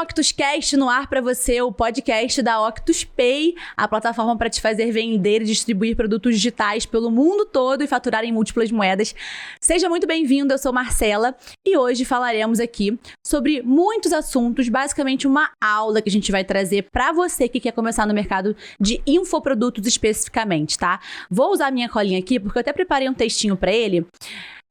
OctusCast no ar para você, o podcast da OctusPay, a plataforma para te fazer vender e distribuir produtos digitais pelo mundo todo e faturar em múltiplas moedas. Seja muito bem-vindo, eu sou Marcela e hoje falaremos aqui sobre muitos assuntos, basicamente uma aula que a gente vai trazer para você que quer começar no mercado de infoprodutos especificamente, tá? Vou usar minha colinha aqui porque eu até preparei um textinho para ele.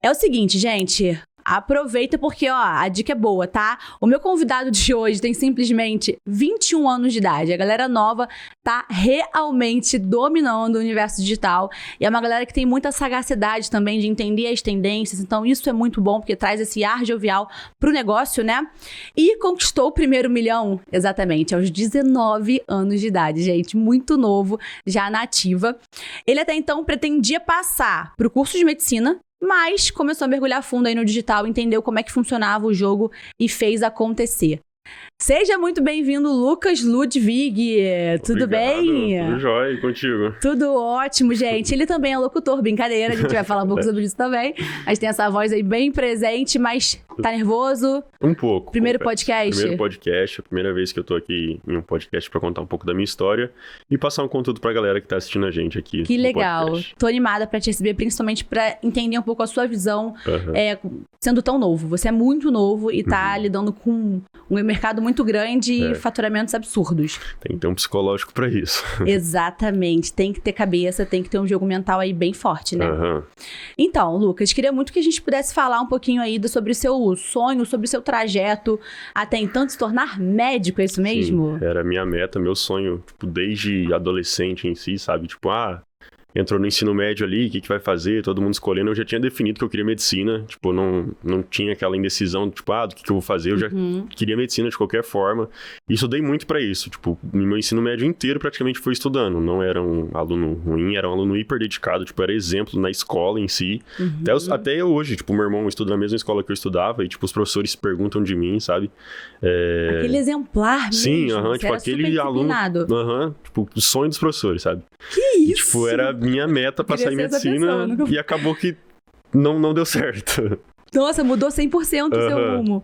É o seguinte, gente... Aproveita porque, ó, a dica é boa, tá? O meu convidado de hoje tem simplesmente 21 anos de idade. A galera nova tá realmente dominando o universo digital. E é uma galera que tem muita sagacidade também de entender as tendências. Então, isso é muito bom, porque traz esse ar jovial pro negócio, né? E conquistou o primeiro milhão, exatamente, aos 19 anos de idade, gente. Muito novo, já na ativa. Ele até então pretendia passar pro curso de medicina, mas começou a mergulhar fundo aí no digital, entendeu como é que funcionava o jogo e fez acontecer. Seja muito bem-vindo, Lucas Ludwig. Tudo bem? Tudo jóia, e contigo? Tudo ótimo, gente. Ele também é locutor, brincadeira, a gente vai falar um pouco sobre isso também. A gente tem essa voz aí bem presente, mas tá nervoso? Um pouco. Primeiro podcast? Primeiro podcast, a primeira vez que eu tô aqui em um podcast pra contar um pouco da minha história e passar um conteúdo pra galera que tá assistindo a gente aqui. Que legal. Tô animada pra te receber, principalmente pra entender um pouco a sua visão, sendo tão novo. Você é muito novo e tá lidando com um mercado muito grande e faturamentos absurdos. Tem que ter um psicológico pra isso. Exatamente. Tem que ter cabeça, tem que ter um jogo mental aí bem forte, né? Então, Lucas, queria muito que a gente pudesse falar um pouquinho aí sobre o seu sonho, sobre o seu trajeto até então de se tornar médico, é isso mesmo? Sim, era a minha meta, meu sonho, tipo, desde adolescente em si, sabe? Tipo, entrou no ensino médio ali, o que vai fazer, todo mundo escolhendo, eu já tinha definido que eu queria medicina, tipo, não tinha aquela indecisão, tipo, do que eu vou fazer, eu já queria medicina de qualquer forma, e estudei muito pra isso, tipo, meu ensino médio inteiro praticamente foi estudando, não era um aluno ruim, era um aluno hiper dedicado, tipo, era exemplo na escola em si, até hoje, tipo, meu irmão estuda na mesma escola que eu estudava, e, tipo, os professores perguntam de mim, sabe? Aquele exemplar mesmo. Sim, tipo, aquele aluno, tipo, o sonho dos professores, sabe? Que isso? E, tipo, era minha meta passar em medicina e acabou que não deu certo. Nossa, mudou 100% o seu rumo.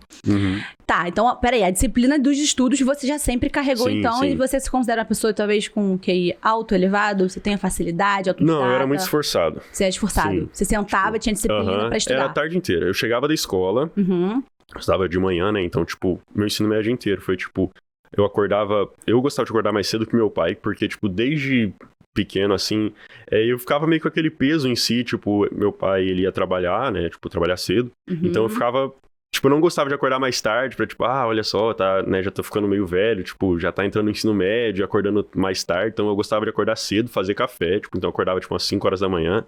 Tá, então, peraí, a disciplina dos estudos você já sempre carregou, sim. E você se considera uma pessoa, talvez, com QI alto, elevado? Você tem a facilidade, autodidata? Não, eu era muito esforçado. Você é esforçado? Sim. Você sentava, tinha disciplina pra estudar? Era a tarde inteira. Eu chegava da escola, eu estudava de manhã, né? Então, tipo, meu ensino médio inteiro foi, tipo, eu gostava de acordar mais cedo que meu pai, porque, tipo, desde pequeno, assim, eu ficava meio com aquele peso em si, tipo, meu pai, ele ia trabalhar, né, tipo, trabalhar cedo, então eu ficava, tipo, eu não gostava de acordar mais tarde pra, tipo, olha só, tá, né, já tô ficando meio velho, tipo, já tá entrando no ensino médio, acordando mais tarde, então eu gostava de acordar cedo, fazer café, tipo, então eu acordava, tipo, umas 5 horas da manhã,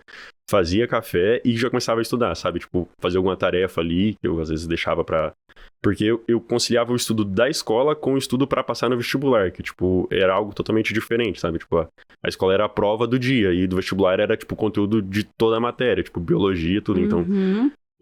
fazia café e já começava a estudar, sabe, tipo, fazer alguma tarefa ali, que eu às vezes deixava pra... Porque eu conciliava o estudo da escola com o estudo pra passar no vestibular, que, tipo, era algo totalmente diferente, sabe? Tipo, a escola era a prova do dia e do vestibular era, tipo, conteúdo de toda a matéria, tipo, biologia e tudo. Então,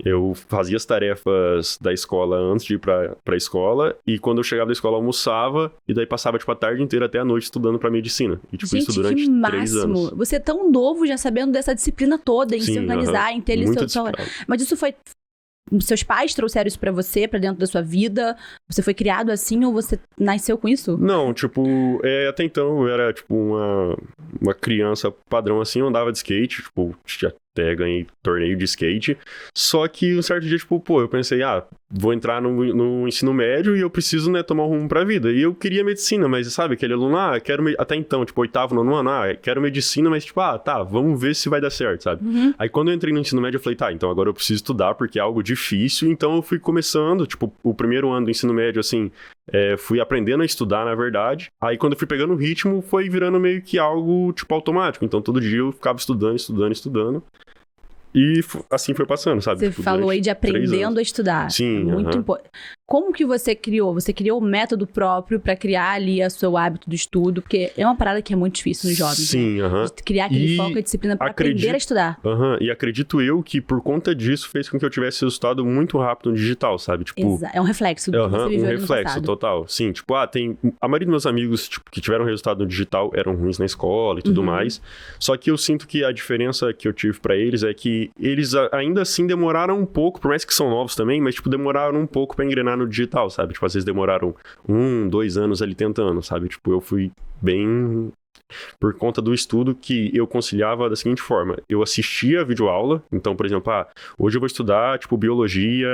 eu fazia as tarefas da escola antes de ir pra escola e quando eu chegava da escola almoçava e daí passava, tipo, a tarde inteira até a noite estudando pra medicina. E, tipo, gente, isso durante 3 anos. Você é tão novo já sabendo dessa disciplina toda, em se organizar, em ter ali seu... Mas isso foi... Seus pais trouxeram isso pra você, pra dentro da sua vida? Você foi criado assim ou você nasceu com isso? Não, tipo, até então eu era, tipo, uma criança padrão assim, eu andava de skate, tipo, até ganhei torneio de skate, só que um certo dia, tipo, eu pensei, vou entrar no ensino médio e eu preciso, né, tomar um rumo pra vida. E eu queria medicina, mas, sabe, aquele aluno, quero... Até então, tipo, 8º, 9º ano, quero medicina, mas, tipo, tá, vamos ver se vai dar certo, sabe? Aí, quando eu entrei no ensino médio, eu falei, então agora eu preciso estudar, porque é algo difícil, então eu fui começando, tipo, o primeiro ano do ensino médio, assim, fui aprendendo a estudar, na verdade. Aí, quando eu fui pegando o ritmo, foi virando meio que algo, tipo, automático. Então, todo dia eu ficava estudando. E assim foi passando, sabe? Você falou aí de aprendendo a estudar. Sim. Muito importante. Como que você criou? Você criou um método próprio pra criar ali o seu hábito do estudo? Porque é uma parada que é muito difícil nos jovens. Sim, né? Criar aquele foco e disciplina pra aprender a estudar. E acredito eu que por conta disso fez com que eu tivesse resultado muito rápido no digital, sabe? Tipo, é um reflexo do que você viveu no reflexo total. Sim, tipo, a maioria dos meus amigos, tipo, que tiveram resultado no digital eram ruins na escola e tudo mais. Só que eu sinto que a diferença que eu tive pra eles é que eles ainda assim demoraram um pouco, por mais que são novos também, mas, tipo, demoraram um pouco pra engrenar terminar no digital, sabe? Tipo, às vezes demoraram 1, 2 anos ali tentando, sabe? Tipo, eu fui bem... por conta do estudo que eu conciliava da seguinte forma: eu assistia a videoaula, então, por exemplo, hoje eu vou estudar, tipo, biologia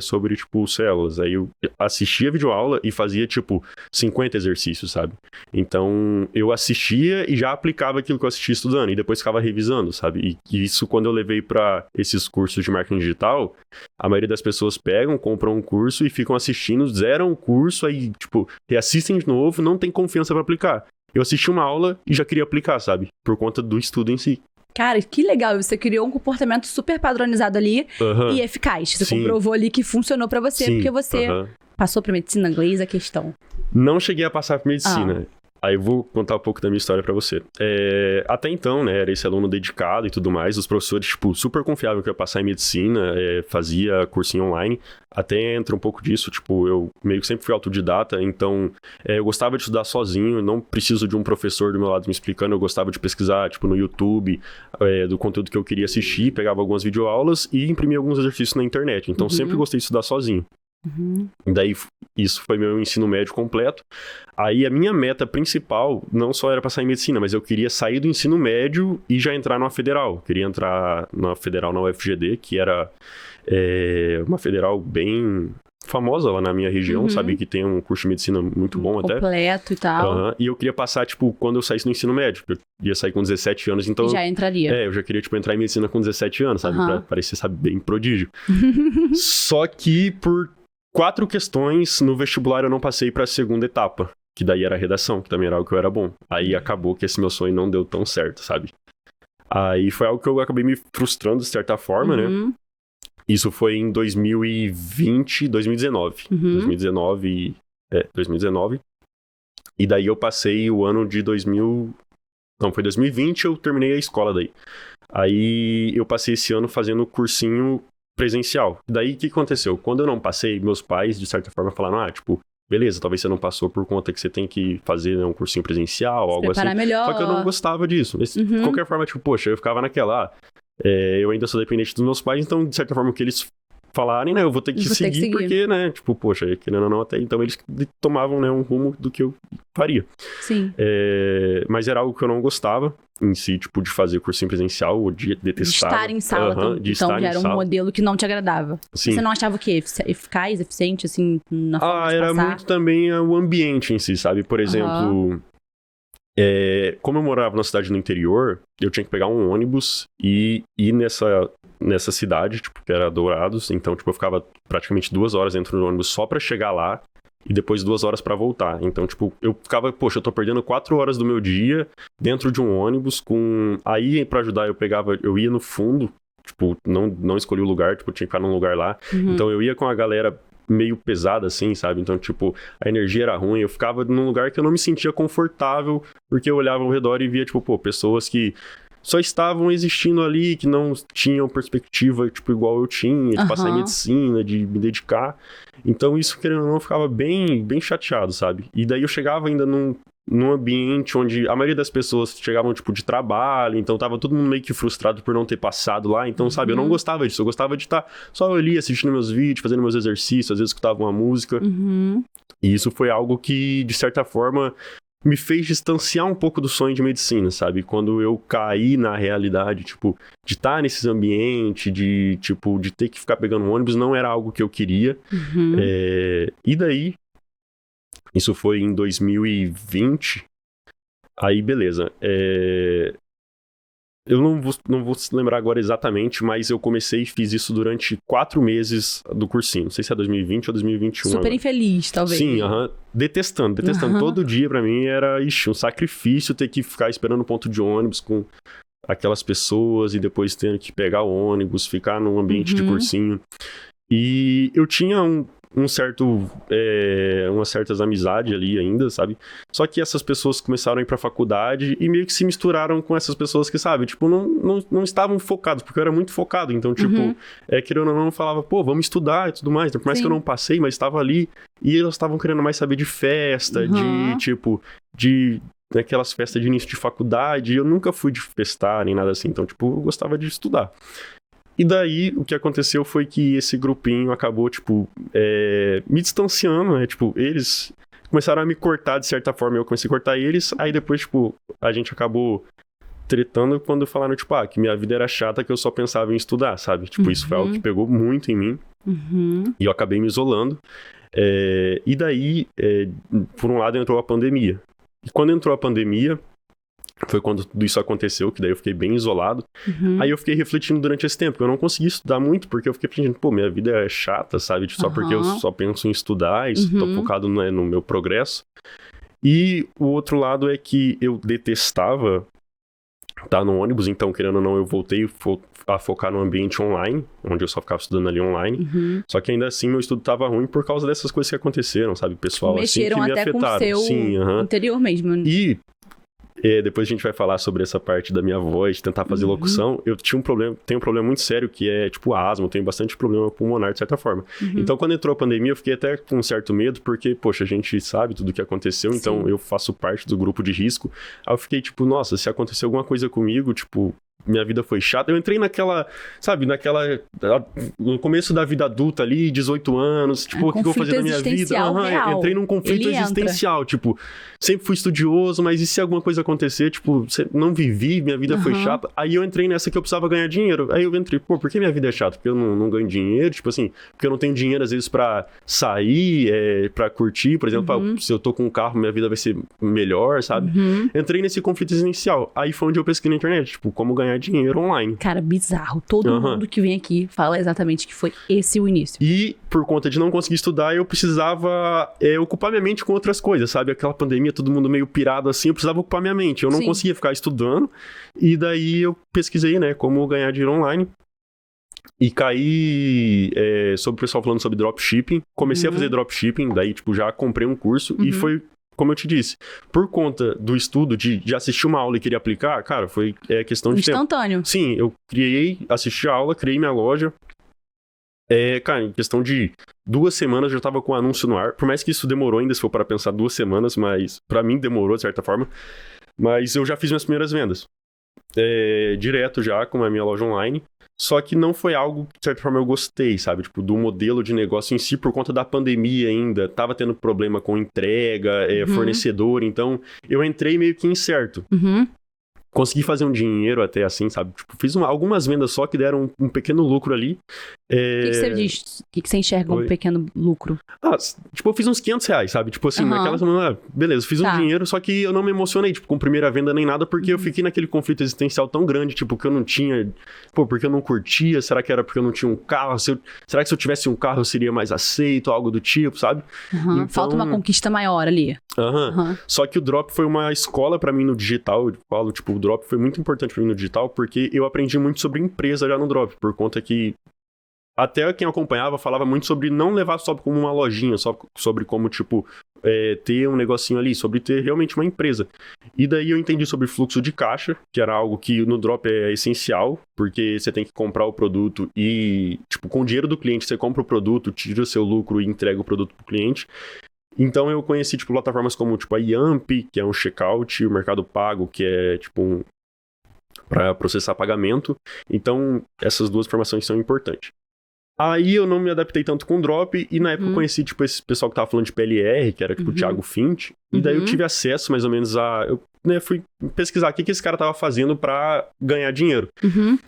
sobre, tipo, células. Aí eu assistia a videoaula e fazia, tipo, 50 exercícios, sabe? Então, eu assistia e já aplicava aquilo que eu assistia estudando, e depois ficava revisando, sabe? E isso, quando eu levei pra esses cursos de marketing digital, a maioria das pessoas pegam, compram um curso e ficam assistindo, zeram o curso, aí, tipo, reassistem de novo, não tem confiança pra aplicar. Eu assisti uma aula e já queria aplicar, sabe? Por conta do estudo em si. Cara, que legal. Você criou um comportamento super padronizado ali e eficaz. Você comprovou ali que funcionou pra você, porque você passou pra medicina inglês a questão. Não cheguei a passar pra medicina. Aí eu vou contar um pouco da minha história pra você. Até então, né, era esse aluno dedicado e tudo mais. Os professores, tipo, super confiavam que eu ia passar em medicina, fazia cursinho online. Até entra um pouco disso, tipo, eu meio que sempre fui autodidata, então eu gostava de estudar sozinho, não preciso de um professor do meu lado me explicando, eu gostava de pesquisar, tipo, no YouTube, do conteúdo que eu queria assistir, pegava algumas videoaulas e imprimia alguns exercícios na internet. Então, sempre gostei de estudar sozinho. Daí, isso foi meu ensino médio completo. Aí, a minha meta principal não só era passar em medicina, mas eu queria sair do ensino médio e já entrar numa federal. Eu queria entrar numa federal na UFGD, que era uma federal bem famosa lá na minha região, sabe? Que tem um curso de medicina muito bom até. Completo e tal. E eu queria passar, tipo, quando eu saísse no ensino médio. Eu ia sair com 17 anos, então... Já entraria. Eu já queria, tipo, entrar em medicina com 17 anos, sabe? Pra parecer, sabe, bem prodígio. Só que por 4 questões no vestibular eu não passei pra segunda etapa, que daí era a redação, que também era algo que eu era bom. Aí acabou que esse meu sonho não deu tão certo, sabe? Aí foi algo que eu acabei me frustrando de certa forma, né? Isso foi em 2019. 2019. E daí eu passei o ano de 2020 eu terminei a escola daí. Aí eu passei esse ano fazendo cursinho presencial. Daí o que aconteceu? Quando eu não passei, meus pais, de certa forma, falaram, tipo, beleza, talvez você não passou por conta que você tem que fazer, né, um cursinho presencial, algo assim. Melhor. Só que eu não gostava disso. Mas, de qualquer forma, tipo, poxa, eu ficava naquela... eu ainda sou dependente dos meus pais, então, de certa forma, o que eles falarem, né, eu vou ter que seguir, porque, né, tipo, poxa, querendo ou não, até então eles tomavam, né, um rumo do que eu faria. Sim. Mas era algo que eu não gostava em si, tipo, de fazer cursinho presencial, ou de detestar. De estar em sala, então já era um modelo que não te agradava. Sim. Você não achava o quê? Eficaz, eficiente, assim, na forma de era passar? muito também o ambiente em si, sabe? Por exemplo... como eu morava na cidade no interior, eu tinha que pegar um ônibus e ir nessa cidade, tipo, que era Dourados. Então, tipo, eu ficava praticamente 2 horas dentro do ônibus só pra chegar lá e depois 2 horas pra voltar. Então, tipo, eu ficava, poxa, eu tô perdendo 4 horas do meu dia dentro de um ônibus com... Aí, pra ajudar, eu ia no fundo, tipo, não escolhi o lugar, tipo, eu tinha que ficar num lugar lá. Então, eu ia com a galera meio pesada, assim, sabe? Então, tipo, a energia era ruim, eu ficava num lugar que eu não me sentia confortável, porque eu olhava ao redor e via, tipo, pessoas que só estavam existindo ali, que não tinham perspectiva, tipo, igual eu tinha, de passar em medicina, de me dedicar. Então, isso, querendo ou não, eu ficava bem, bem chateado, sabe? E daí eu chegava ainda num ambiente onde a maioria das pessoas chegavam, tipo, de trabalho, então tava todo mundo meio que frustrado por não ter passado lá, então, sabe, eu não gostava disso, eu gostava de estar só ali assistindo meus vídeos, fazendo meus exercícios, às vezes escutava uma música, e isso foi algo que, de certa forma, me fez distanciar um pouco do sonho de medicina, sabe, quando eu caí na realidade, tipo, de estar nesses ambientes, de ter que ficar pegando um ônibus, não era algo que eu queria, e daí, isso foi em 2020. Aí, beleza. Eu não vou lembrar agora exatamente, mas eu comecei e fiz isso durante 4 meses do cursinho. Não sei se é 2020 ou 2021. Super agora. Infeliz, talvez. Sim, detestando. Todo dia pra mim era um sacrifício ter que ficar esperando o ponto de ônibus com aquelas pessoas e depois tendo que pegar o ônibus, ficar num ambiente de cursinho. E eu tinha umas certas amizades ali ainda, sabe? Só que essas pessoas começaram a ir pra faculdade e meio que se misturaram com essas pessoas que, sabe? Tipo, não estavam focados, porque eu era muito focado. Então, tipo, querendo ou não, eu falava, vamos estudar e tudo mais. Então, por mais que eu não passei, mas estava ali. E elas estavam querendo mais saber de festa, de aquelas festas de início de faculdade. Eu nunca fui de festar nem nada assim. Então, tipo, eu gostava de estudar. E daí, o que aconteceu foi que esse grupinho acabou, tipo, me distanciando, né? Tipo, eles começaram a me cortar de certa forma, eu comecei a cortar eles, aí depois, tipo, a gente acabou tretando quando falaram, tipo, que minha vida era chata, que eu só pensava em estudar, sabe? Tipo, isso foi algo que pegou muito em mim, e eu acabei me isolando. E daí, por um lado, entrou a pandemia. E quando entrou a pandemia, foi quando tudo isso aconteceu, que daí eu fiquei bem isolado. Aí eu fiquei refletindo durante esse tempo, eu não consegui estudar muito, porque eu fiquei pensando, pô, minha vida é chata, sabe? Só porque eu só penso em estudar e tô focado no meu progresso. E o outro lado é que eu detestava estar no ônibus, então, querendo ou não, eu voltei a focar no ambiente online, onde eu só ficava estudando ali online. Só que ainda assim, meu estudo tava ruim por causa dessas coisas que aconteceram, sabe? Pessoal, mexeram assim, que me até afetaram. com o seu interior mesmo. E depois a gente vai falar sobre essa parte da minha voz, tentar fazer locução. Eu tenho um problema muito sério, que é, tipo, asma. Eu tenho bastante problema pulmonar, de certa forma. Então, quando entrou a pandemia, eu fiquei até com um certo medo, porque, poxa, a gente sabe tudo o que aconteceu, então eu faço parte do grupo de risco. Aí eu fiquei, tipo, nossa, se acontecer alguma coisa comigo, tipo, minha vida foi chata. Eu entrei naquela, sabe, no começo da vida adulta ali, 18 anos, tipo, o que eu vou fazer da minha vida? Entrei num conflito existencial, tipo, sempre fui estudioso, mas e se alguma coisa acontecer, tipo, não vivi, minha vida foi chata. Aí eu entrei nessa que eu precisava ganhar dinheiro. Aí eu entrei, pô, por que minha vida é chata? Porque eu não ganho dinheiro, tipo assim, porque eu não tenho dinheiro às vezes pra sair, pra curtir, por exemplo, se eu tô com um carro, minha vida vai ser melhor, sabe? Entrei nesse conflito existencial. Aí foi onde eu pesquei na internet, tipo, como ganhar dinheiro online. Cara, bizarro. Todo mundo que vem aqui fala exatamente que foi esse o início. E por conta de não conseguir estudar, eu precisava ocupar minha mente com outras coisas, sabe? Aquela pandemia, todo mundo meio pirado assim, eu precisava ocupar minha mente. Eu não conseguia ficar estudando. E daí eu pesquisei, né, como ganhar dinheiro online. E caí sobre o pessoal falando sobre dropshipping. Comecei a fazer dropshipping, daí, tipo, já comprei um curso e foi, como eu te disse, por conta do estudo de assistir uma aula e querer aplicar, cara, foi questão de instantâneo. Tempo. Sim, eu assisti a aula, criei minha loja. Cara, em questão de 2 semanas eu já tava com o anúncio no ar. Por mais que isso demorou ainda, se for para pensar 2 semanas, mas pra mim demorou de certa forma. Mas eu já fiz minhas primeiras vendas. Direto já com a minha loja online. Só que não foi algo que, de certa forma, eu gostei, sabe? Tipo, do modelo de negócio em si, por conta da pandemia ainda. Tava tendo problema com entrega, fornecedor. Então, eu entrei meio que incerto. Consegui fazer um dinheiro até assim, sabe? Tipo, fiz algumas vendas só que deram um pequeno lucro ali. O que você diz? O que você enxerga um pequeno lucro? Tipo, eu fiz uns R$500, sabe? Tipo assim, naquela semana, beleza, fiz um dinheiro, só que eu não me emocionei, tipo, com primeira venda nem nada, porque eu fiquei naquele conflito existencial tão grande, tipo, que eu não tinha... Pô, porque eu não curtia? Será que era porque eu não tinha um carro? Será que se eu tivesse um carro eu seria mais aceito? Algo do tipo, sabe? Então... Falta uma conquista maior ali. Só que o Drop foi uma escola pra mim no digital, eu falo, tipo, o Drop foi muito importante pra mim no digital, porque eu aprendi muito sobre empresa já no Drop, por conta que até quem acompanhava falava muito sobre não levar só como uma lojinha, só sobre como, tipo, ter um negocinho ali, sobre ter realmente uma empresa. E daí eu entendi sobre fluxo de caixa, que era algo que no Drop é essencial, porque você tem que comprar o produto e, tipo, com o dinheiro do cliente, você compra o produto, tira o seu lucro e entrega o produto pro cliente. Então eu conheci, tipo, plataformas como, tipo, a Yamp, que é um checkout, o Mercado Pago, que é, tipo, para processar pagamento. Então, essas 2 formações são importantes. Aí eu não me adaptei tanto com o Drop, e na época eu conheci, tipo, esse pessoal que tava falando de PLR, que era, tipo, o Thiago Fint, e daí eu tive acesso, mais ou menos, eu fui pesquisar o que esse cara tava fazendo pra ganhar dinheiro.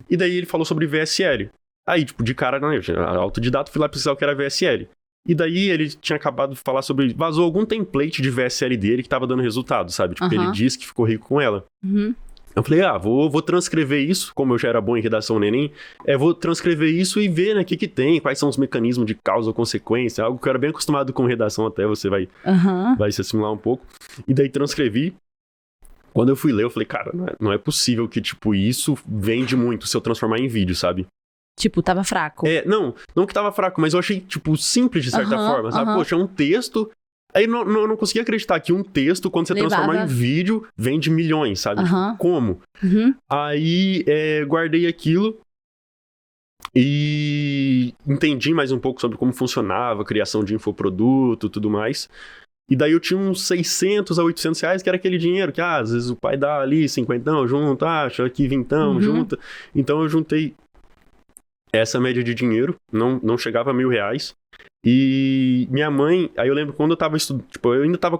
E daí ele falou sobre VSL. Aí, tipo, de cara, né, autodidata, fui lá pesquisar o que era VSL. E daí ele tinha acabado de falar sobre... Vazou algum template de VSL dele que tava dando resultado, sabe? Tipo, ele disse que ficou rico com ela. Eu falei, vou transcrever isso, como eu já era bom em redação no Enem, vou transcrever isso e ver, né, o que tem, quais são os mecanismos de causa ou consequência, algo que eu era bem acostumado com redação até, você vai se assimilar um pouco. E daí transcrevi. Quando eu fui ler, eu falei, cara, não é possível que, tipo, isso vende muito se eu transformar em vídeo, sabe? Tipo, tava fraco. Não que tava fraco, mas eu achei, tipo, simples de certa forma, sabe? Poxa, é um texto... Aí eu não conseguia acreditar que um texto, quando você transformar em vídeo, vende milhões, sabe? Tipo, como? Aí guardei aquilo e entendi mais um pouco sobre como funcionava a criação de infoproduto e tudo mais. E daí eu tinha uns 600 a 800 reais, que era aquele dinheiro que, às vezes o pai dá ali 50, junta, acha aqui 20, junta. Então eu juntei essa média de dinheiro, não chegava a R$1.000. E minha mãe, aí eu lembro quando eu tava estudando, tipo, eu ainda tava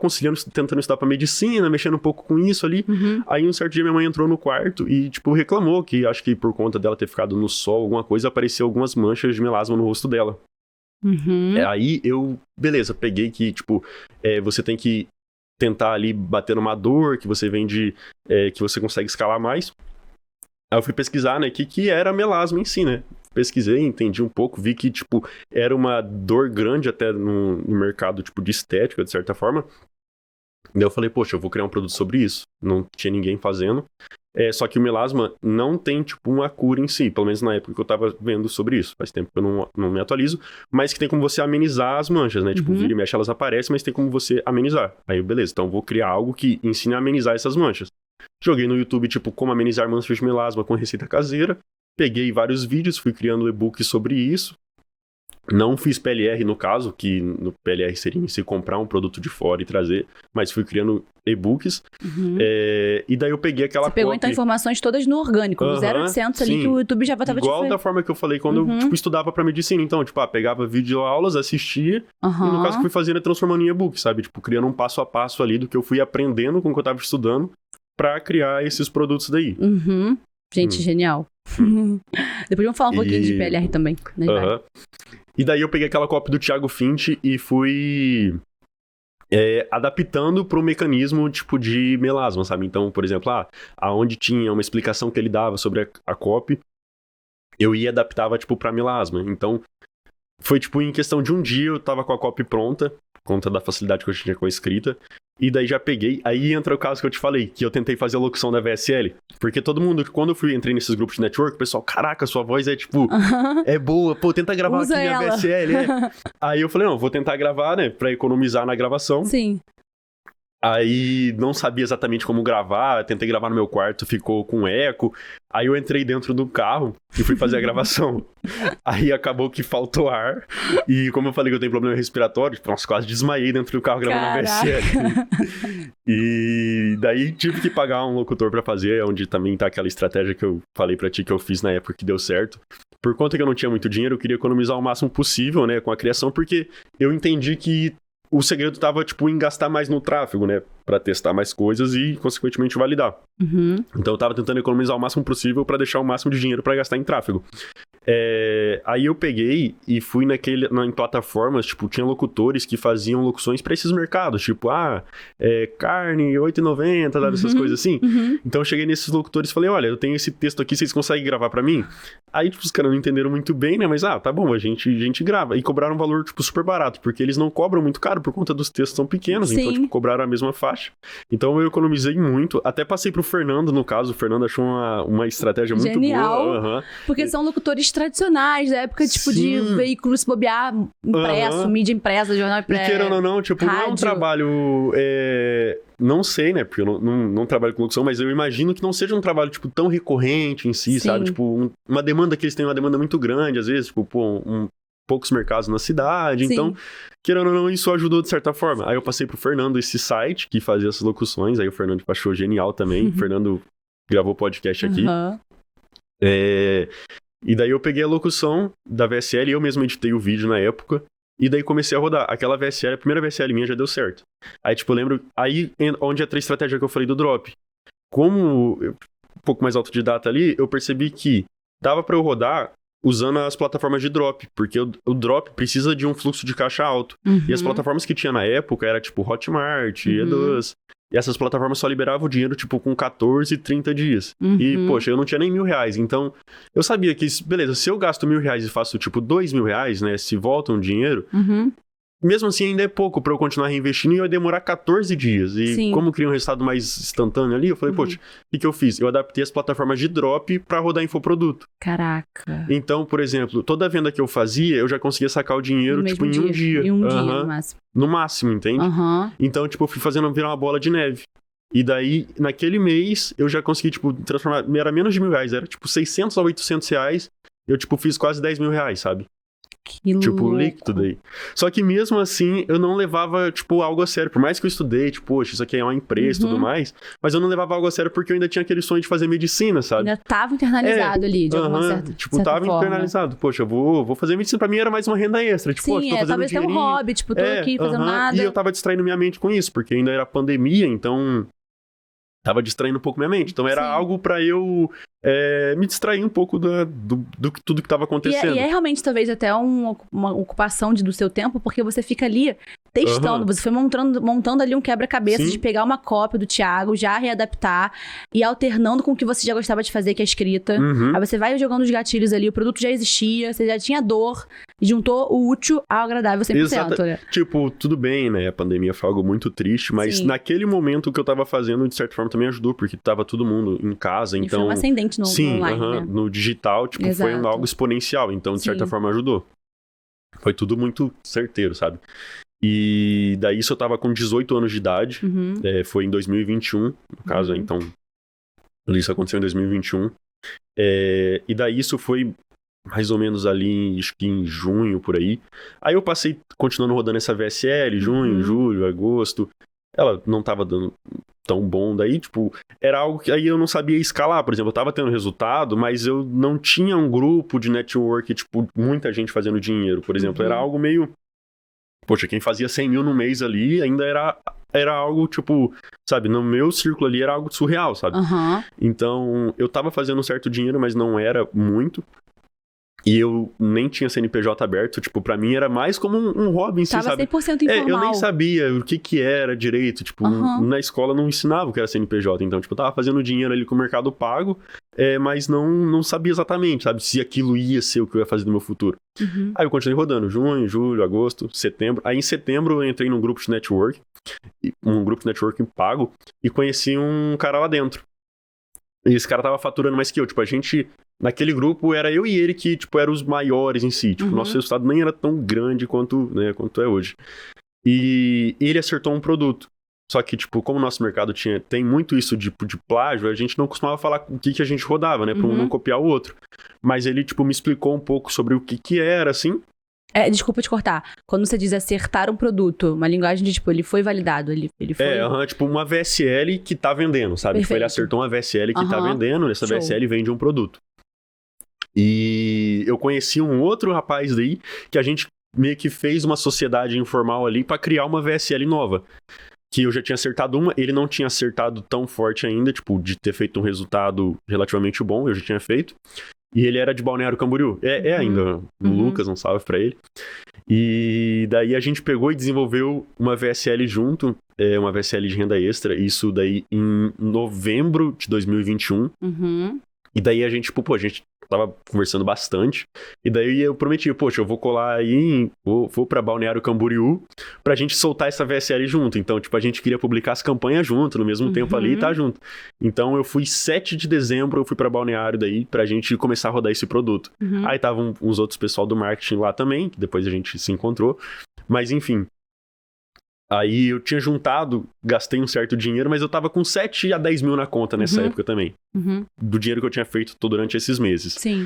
tentando estudar pra medicina, mexendo um pouco com isso ali. Aí um certo dia minha mãe entrou no quarto e, tipo, reclamou que acho que por conta dela ter ficado no sol, alguma coisa, apareceu algumas manchas de melasma no rosto dela. Aí eu, beleza, peguei que, tipo, você tem que tentar ali bater numa dor, que você vende, que você consegue escalar mais. Aí eu fui pesquisar, né, que era melasma em si, né? Pesquisei, entendi um pouco, vi que, tipo, era uma dor grande até no mercado, tipo, de estética, de certa forma. Daí eu falei, poxa, eu vou criar um produto sobre isso. Não tinha ninguém fazendo. Só que o melasma não tem, tipo, uma cura em si, pelo menos na época que eu tava vendo sobre isso. Faz tempo que eu não me atualizo, mas que tem como você amenizar as manchas, né? Tipo, vira e mexe, elas aparecem, mas tem como você amenizar. Aí, beleza, então eu vou criar algo que ensine a amenizar essas manchas. Joguei no YouTube, tipo, como amenizar manchas de melasma com receita caseira. Peguei vários vídeos, fui criando e-book sobre isso. Não fiz PLR no caso, que no PLR seria se comprar um produto de fora e trazer, mas fui criando e-books. E daí eu peguei aquela Você pegou copy... então informações todas no orgânico, no 0800 ali, que o YouTube já tava igual da forma que eu falei quando eu, tipo, estudava pra medicina. Então, tipo, pegava videoaulas, assistia, e no caso que fui fazendo é transformando em e-book, sabe? Tipo, criando um passo a passo ali do que eu fui aprendendo com o que eu tava estudando pra criar esses produtos daí. Gente, genial. Depois vamos falar um pouquinho de PLR também. E daí eu peguei aquela copy do Thiago Finch e fui adaptando pro mecanismo, tipo, de melasma, sabe? Então, por exemplo, aonde tinha uma explicação que ele dava sobre a copy, eu ia e adaptava, tipo, pra melasma. Então, foi, tipo, em questão de um dia eu tava com a copy pronta, por conta da facilidade que eu tinha com a escrita. E daí já peguei, aí entra o caso que eu te falei, que eu tentei fazer a locução da VSL. Porque todo mundo, quando eu entrei nesses grupos de network, o pessoal, caraca, sua voz é tipo, é boa, pô, tenta gravar Usa aqui ela. na VSL. Aí eu falei, não, vou tentar gravar, né, pra economizar na gravação. Sim. Aí não sabia exatamente como gravar, tentei gravar no meu quarto, ficou com eco. Aí eu entrei dentro do carro e fui fazer a gravação. Aí acabou que faltou ar. E como eu falei que eu tenho problema respiratório, nossa, quase desmaiei dentro do carro gravando a VSL. E daí tive que pagar um locutor pra fazer, onde também tá aquela estratégia que eu falei pra ti que eu fiz na época que deu certo. Por conta que eu não tinha muito dinheiro, eu queria economizar o máximo possível, né, com a criação, porque eu entendi que o segredo tava, tipo, em gastar mais no tráfego, né? Pra testar mais coisas e, consequentemente, validar. Então, eu tava tentando economizar o máximo possível pra deixar o máximo de dinheiro pra gastar em tráfego. Aí eu peguei e fui em plataformas, tipo, tinha locutores que faziam locuções pra esses mercados, tipo, carne, R$8,90, sabe, essas coisas assim. Então eu cheguei nesses locutores e falei, olha, eu tenho esse texto aqui, vocês conseguem gravar pra mim? Aí, tipo, os caras não entenderam muito bem, né, mas, tá bom, a gente grava. E cobraram um valor, tipo, super barato, porque eles não cobram muito caro por conta dos textos são pequenos, então, tipo, cobraram a mesma faixa. Então eu economizei muito, até passei pro Fernando, no caso, o Fernando achou uma estratégia muito genial, boa. Porque são locutores tradicionais, da época, tipo, de veículos se bobear, impresso, mídia impressa, jornal impresso. E querendo ou não, tipo, rádio. Não é um trabalho... Não sei, né, porque eu não trabalho com locução, mas eu imagino que não seja um trabalho, tipo, tão recorrente em si, sabe? Tipo, uma demanda que eles têm, uma demanda muito grande, às vezes, tipo, poucos mercados na cidade, então, querendo ou não, isso ajudou de certa forma. Aí eu passei pro Fernando esse site que fazia essas locuções, aí o Fernando achou genial também, o Fernando gravou podcast aqui. E daí eu peguei a locução da VSL, eu mesmo editei o vídeo na época, e daí comecei a rodar. Aquela VSL, a primeira VSL minha já deu certo. Aí, tipo, eu lembro, aí onde entra a estratégia que eu falei do drop. Como eu, um pouco mais autodidata ali, eu percebi que dava pra eu rodar usando as plataformas de drop, porque o drop precisa de um fluxo de caixa alto. E as plataformas que tinha na época era tipo Hotmart, Eduz. E essas plataformas só liberavam o dinheiro, tipo, com 14, 30 dias. E, poxa, eu não tinha nem R$1.000. Então, eu sabia que, beleza, se eu gasto R$1.000 e faço, tipo, R$2.000, né, se volta um dinheiro, mesmo assim ainda é pouco pra eu continuar reinvestindo e eu ia demorar 14 dias. E como eu queria um resultado mais instantâneo ali, eu falei, poxa, o que eu fiz? Eu adaptei as plataformas de drop pra rodar infoproduto. Caraca. Então, por exemplo, toda venda que eu fazia, eu já conseguia sacar o dinheiro, tipo, em um dia. Em um dia, no máximo. No máximo, entende? Então, tipo, eu fui fazendo virar uma bola de neve. E daí, naquele mês, eu já consegui, tipo, transformar... Era menos de R$1.000, era, tipo, R$600 a R$800. Eu, tipo, fiz quase R$10.000, sabe? Que tipo, louco. líquido daí. Só que mesmo assim, eu não levava, tipo, algo a sério. Por mais que eu estudei, tipo, poxa, isso aqui é uma empresa e tudo mais, mas eu não levava algo a sério porque eu ainda tinha aquele sonho de fazer medicina, sabe? Ainda tava internalizado ali, de alguma certa Tipo, certa tava forma. internalizado. Poxa, eu vou fazer medicina. Pra mim era mais uma renda extra. Tipo, poxa, Sim, tô fazendo talvez tenha um dinheirinho. hobby, tipo, tô aqui fazendo nada. E eu tava distraindo minha mente com isso, porque ainda era pandemia, então tava distraindo um pouco minha mente. Então era Sim. algo pra eu me distrair um pouco do tudo que tava acontecendo. E é realmente, talvez, até uma ocupação do seu tempo, porque você fica ali testando, você foi montando ali um quebra-cabeça Sim. de pegar uma cópia do Thiago, já readaptar e alternando com o que você já gostava de fazer, que é a escrita. Aí você vai jogando os gatilhos ali, o produto já existia, você já tinha dor, e juntou o útil ao agradável 100%, né? Tipo, tudo bem, né? A pandemia foi algo muito triste, mas naquele momento que eu tava fazendo, de certa forma, também ajudou, porque tava todo mundo em casa, então... foi um ascendente no online, né? No digital, tipo, foi algo exponencial, então, de certa forma, ajudou. Foi tudo muito certeiro, sabe? E daí isso eu tava com 18 anos de idade, foi em 2021, no caso, então, isso aconteceu em 2021. E daí isso foi mais ou menos ali, acho que em junho, por aí. Aí eu passei continuando rodando essa VSL, junho, julho, agosto. Ela não tava dando tão bom. Daí, tipo, era algo que aí eu não sabia escalar. Por exemplo, eu tava tendo resultado, mas eu não tinha um grupo de network, tipo, muita gente fazendo dinheiro. Por exemplo, era algo meio... Poxa, quem fazia 100 mil no mês ali ainda era algo, tipo, sabe, no meu círculo ali era algo surreal, sabe? Então, eu tava fazendo um certo dinheiro, mas não era muito. E eu nem tinha CNPJ aberto, tipo, pra mim era mais como um hobby em si, sabe? Tava 100% informal. Eu nem sabia o que era direito, tipo, na escola não ensinava o que era CNPJ, então, tipo, eu tava fazendo dinheiro ali com o Mercado Pago, mas não sabia exatamente, sabe, se aquilo ia ser o que eu ia fazer no meu futuro. Aí eu continuei rodando, junho, julho, agosto, setembro. Aí em setembro eu entrei num grupo de network, pago, e conheci um cara lá dentro. E esse cara tava faturando mais que eu, tipo, a gente... Naquele grupo, era eu e ele que, tipo, eram os maiores em si. Tipo, nosso resultado nem era tão grande quanto é hoje. E ele acertou um produto. Só que, tipo, como o nosso mercado tem muito isso de plágio, a gente não costumava falar o que a gente rodava, né? Pra um não copiar o outro. Mas ele, tipo, me explicou um pouco sobre o que era, assim. Desculpa te cortar. Quando você diz acertar um produto, uma linguagem de, tipo, ele foi validado, ele foi... tipo, uma VSL que tá vendendo, sabe? Tipo, ele acertou uma VSL que tá vendendo, essa VSL vende um produto. E eu conheci um outro rapaz daí, que a gente meio que fez uma sociedade informal ali pra criar uma VSL nova. Que eu já tinha acertado uma, ele não tinha acertado tão forte ainda, tipo, de ter feito um resultado relativamente bom, eu já tinha feito. E ele era de Balneário Camboriú. Ainda, o Lucas, um salve pra ele. E daí a gente pegou e desenvolveu uma VSL junto, uma VSL de renda extra, isso daí em novembro de 2021. E daí a gente, tipo, a gente tava conversando bastante, e daí eu prometi, poxa, eu vou colar aí, vou pra Balneário Camboriú pra gente soltar essa VSL junto. Então, tipo, a gente queria publicar as campanhas junto, no mesmo tempo ali e tá junto. Então, eu fui 7 de dezembro, eu fui pra Balneário daí, pra gente começar a rodar esse produto. Aí estavam uns outros pessoal do marketing lá também, que depois a gente se encontrou, mas enfim. Aí eu tinha juntado, gastei um certo dinheiro, mas eu tava com 7 a 10 mil na conta nessa época também. Do dinheiro que eu tinha feito durante esses meses. Sim.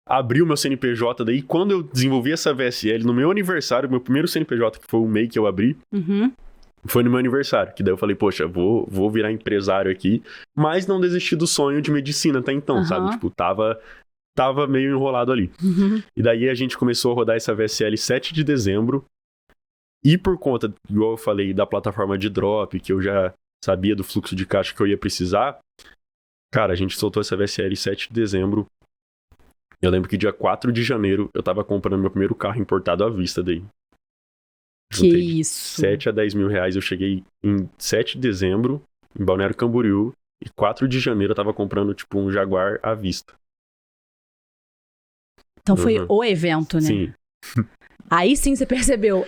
Abri o meu CNPJ daí, quando eu desenvolvi essa VSL, no meu aniversário, meu primeiro CNPJ, que foi o MEI que eu abri, foi no meu aniversário. Que daí eu falei, poxa, vou virar empresário aqui, mas não desisti do sonho de medicina até então, sabe? Tipo, tava meio enrolado ali. E daí a gente começou a rodar essa VSL 7 de dezembro. E por conta, igual eu falei, da plataforma de drop, que eu já sabia do fluxo de caixa que eu ia precisar, cara, a gente soltou essa VSL 7 de dezembro. Eu lembro que dia 4 de janeiro eu tava comprando meu primeiro carro importado à vista daí. Que isso! 7 a 10 mil reais, eu cheguei em 7 de dezembro, em Balneário Camboriú, e 4 de janeiro eu tava comprando, tipo, um Jaguar à vista. Então foi o evento, né? Sim. Aí sim você percebeu...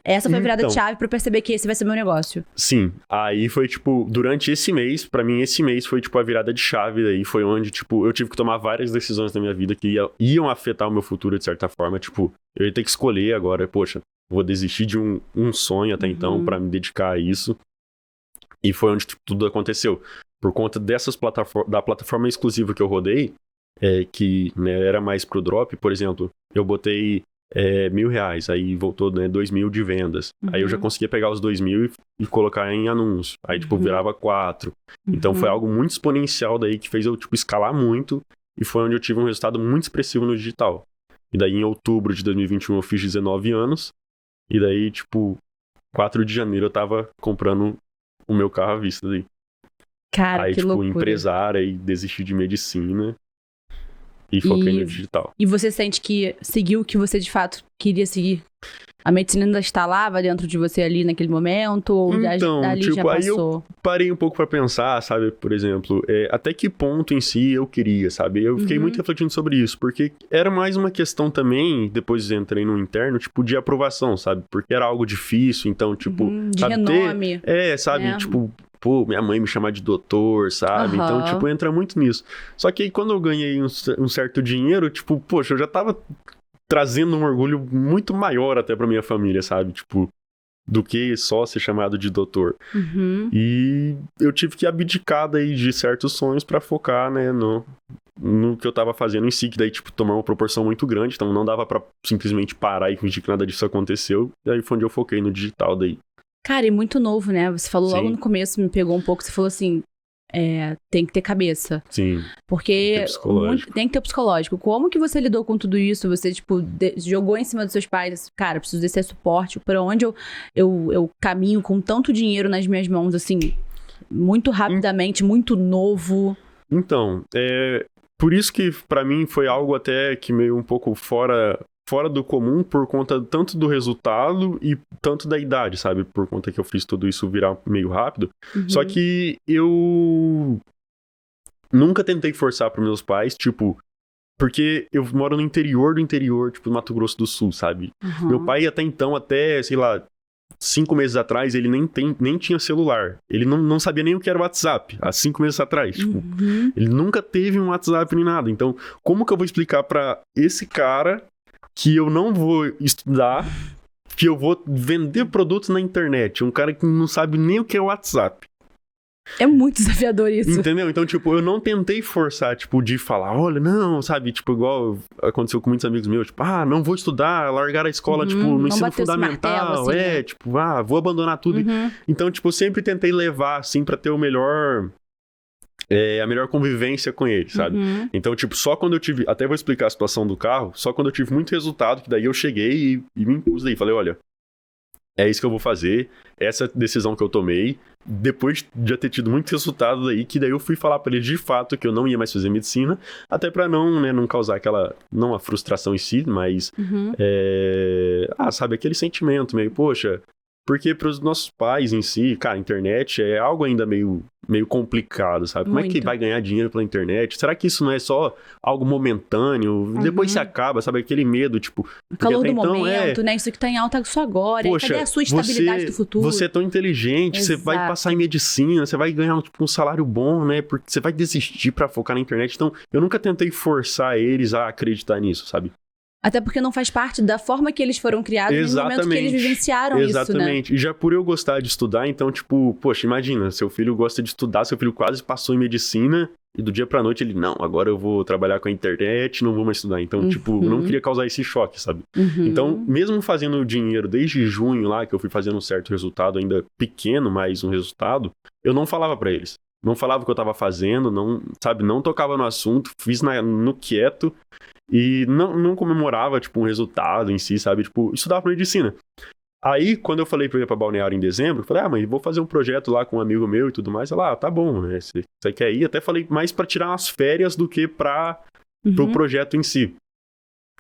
Essa foi a virada de chave pra eu perceber que esse vai ser meu negócio. Sim, aí foi tipo, durante esse mês, pra mim esse mês foi tipo a virada de chave, daí foi onde tipo, eu tive que tomar várias decisões na minha vida que iam afetar o meu futuro de certa forma, tipo, eu ia ter que escolher agora, poxa, vou desistir de um sonho até então pra me dedicar a isso, e foi onde tipo, tudo aconteceu. Por conta dessas da plataforma exclusiva que eu rodei, que né, era mais pro drop, por exemplo, eu botei R$1.000, aí voltou, né, 2.000 de vendas. Aí eu já conseguia pegar os 2.000 e colocar em anúncio. Aí, tipo, virava 4. Então foi algo muito exponencial daí que fez eu, tipo, escalar muito. E foi onde eu tive um resultado muito expressivo no digital. E daí, em outubro de 2021, eu fiz 19 anos. E daí, tipo, 4 de janeiro eu tava comprando o meu carro à vista daí. Cara, aí, que tipo, loucura. empresário, aí desisti de medicina e foquei no digital. E você sente que seguiu o que você de fato queria seguir? A medicina ainda instalava dentro de você ali naquele momento? Ou então, ali tipo, já aí passou? eu parei um pouco pra pensar, sabe? Por exemplo, até que ponto em si eu queria, sabe? Eu fiquei muito refletindo sobre isso, porque era mais uma questão também, depois entrei no interno, tipo, de aprovação, sabe? Porque era algo difícil, então, tipo... De sabe, renome. sabe? Tipo... Pô, minha mãe me chamar de doutor, sabe? Então, tipo, entra muito nisso. Só que aí, quando eu ganhei um certo dinheiro, tipo, poxa, eu já tava trazendo um orgulho muito maior até pra minha família, sabe? Tipo, do que só ser chamado de doutor. E eu tive que abdicar daí de certos sonhos pra focar, né, no que eu tava fazendo em si, que daí, tipo, tomou uma proporção muito grande, então não dava pra simplesmente parar e fingir que nada disso aconteceu. E aí foi onde eu foquei no digital daí. Cara, e muito novo, né? Você falou logo no começo, me pegou um pouco, você falou assim, tem que ter cabeça. Sim. Porque tem que ter psicológico. Como que você lidou com tudo isso? Você, tipo, jogou em cima dos seus pais, cara, preciso desse suporte. Por onde eu caminho com tanto dinheiro nas minhas mãos, assim, muito rapidamente, muito novo? Então, por isso que pra mim foi algo até que meio um pouco fora do comum, por conta tanto do resultado e tanto da idade, sabe? Por conta que eu fiz tudo isso virar meio rápido. Só que eu nunca tentei forçar pros meus pais, tipo... Porque eu moro no interior do interior, tipo, do Mato Grosso do Sul, sabe? Meu pai até então, sei lá, 5 meses atrás, ele nem tinha celular. Ele não sabia nem o que era o WhatsApp, há 5 meses atrás. Tipo, ele nunca teve um WhatsApp nem nada. Então, como que eu vou explicar pra esse cara que eu não vou estudar, que eu vou vender produtos na internet? Um cara que não sabe nem o que é o WhatsApp. É muito desafiador isso. Entendeu? Então, tipo, eu não tentei forçar, tipo, de falar, olha, não, sabe? Tipo, igual aconteceu com muitos amigos meus, tipo, não vou estudar, largar a escola, tipo, no ensino fundamental, martelo, assim, né? tipo, vou abandonar tudo. Então, tipo, eu sempre tentei levar, assim, pra ter a melhor convivência com ele, sabe? Então, tipo, só quando eu tive... Até vou explicar a situação do carro. Só quando eu tive muito resultado, que daí eu cheguei e me impus daí. Falei, olha, é isso que eu vou fazer. Essa decisão que eu tomei. Depois de já ter tido muito resultado daí, que daí eu fui falar pra ele de fato que eu não ia mais fazer medicina. Até pra não causar aquela... Não a frustração em si, mas... sabe? Aquele sentimento meio, poxa... Porque para os nossos pais em si, cara, a internet é algo ainda meio complicado, sabe? Como é que vai ganhar dinheiro pela internet? Será que isso não é só algo momentâneo? Depois se acaba, sabe? Aquele medo, tipo... O calor do momento, né? Isso que tá em alta só agora. Poxa, cadê a sua estabilidade do futuro? Você é tão inteligente, Exato. Você vai passar em medicina, você vai ganhar tipo, um salário bom, né? Porque você vai desistir para focar na internet. Então, eu nunca tentei forçar eles a acreditar nisso, sabe? Até porque não faz parte da forma que eles foram criados no momento que eles vivenciaram isso, né? Exatamente. E já por eu gostar de estudar, então, tipo, poxa, imagina, seu filho gosta de estudar, seu filho quase passou em medicina e do dia pra noite ele, não, agora eu vou trabalhar com a internet, não vou mais estudar. Então, tipo, eu não queria causar esse choque, sabe? Então, mesmo fazendo dinheiro desde junho lá, que eu fui fazendo um certo resultado, ainda pequeno, mas um resultado, eu não falava pra eles. Não falava o que eu tava fazendo, não tocava no assunto, fiz no quieto. E não comemorava, tipo, um resultado em si, sabe? Tipo, estudava medicina. Aí, quando eu falei pra ir pra Balneário em dezembro, eu falei, mãe, vou fazer um projeto lá com um amigo meu e tudo mais. Ela, tá bom, né? Você quer ir? Até falei mais pra tirar umas férias do que pro projeto em si.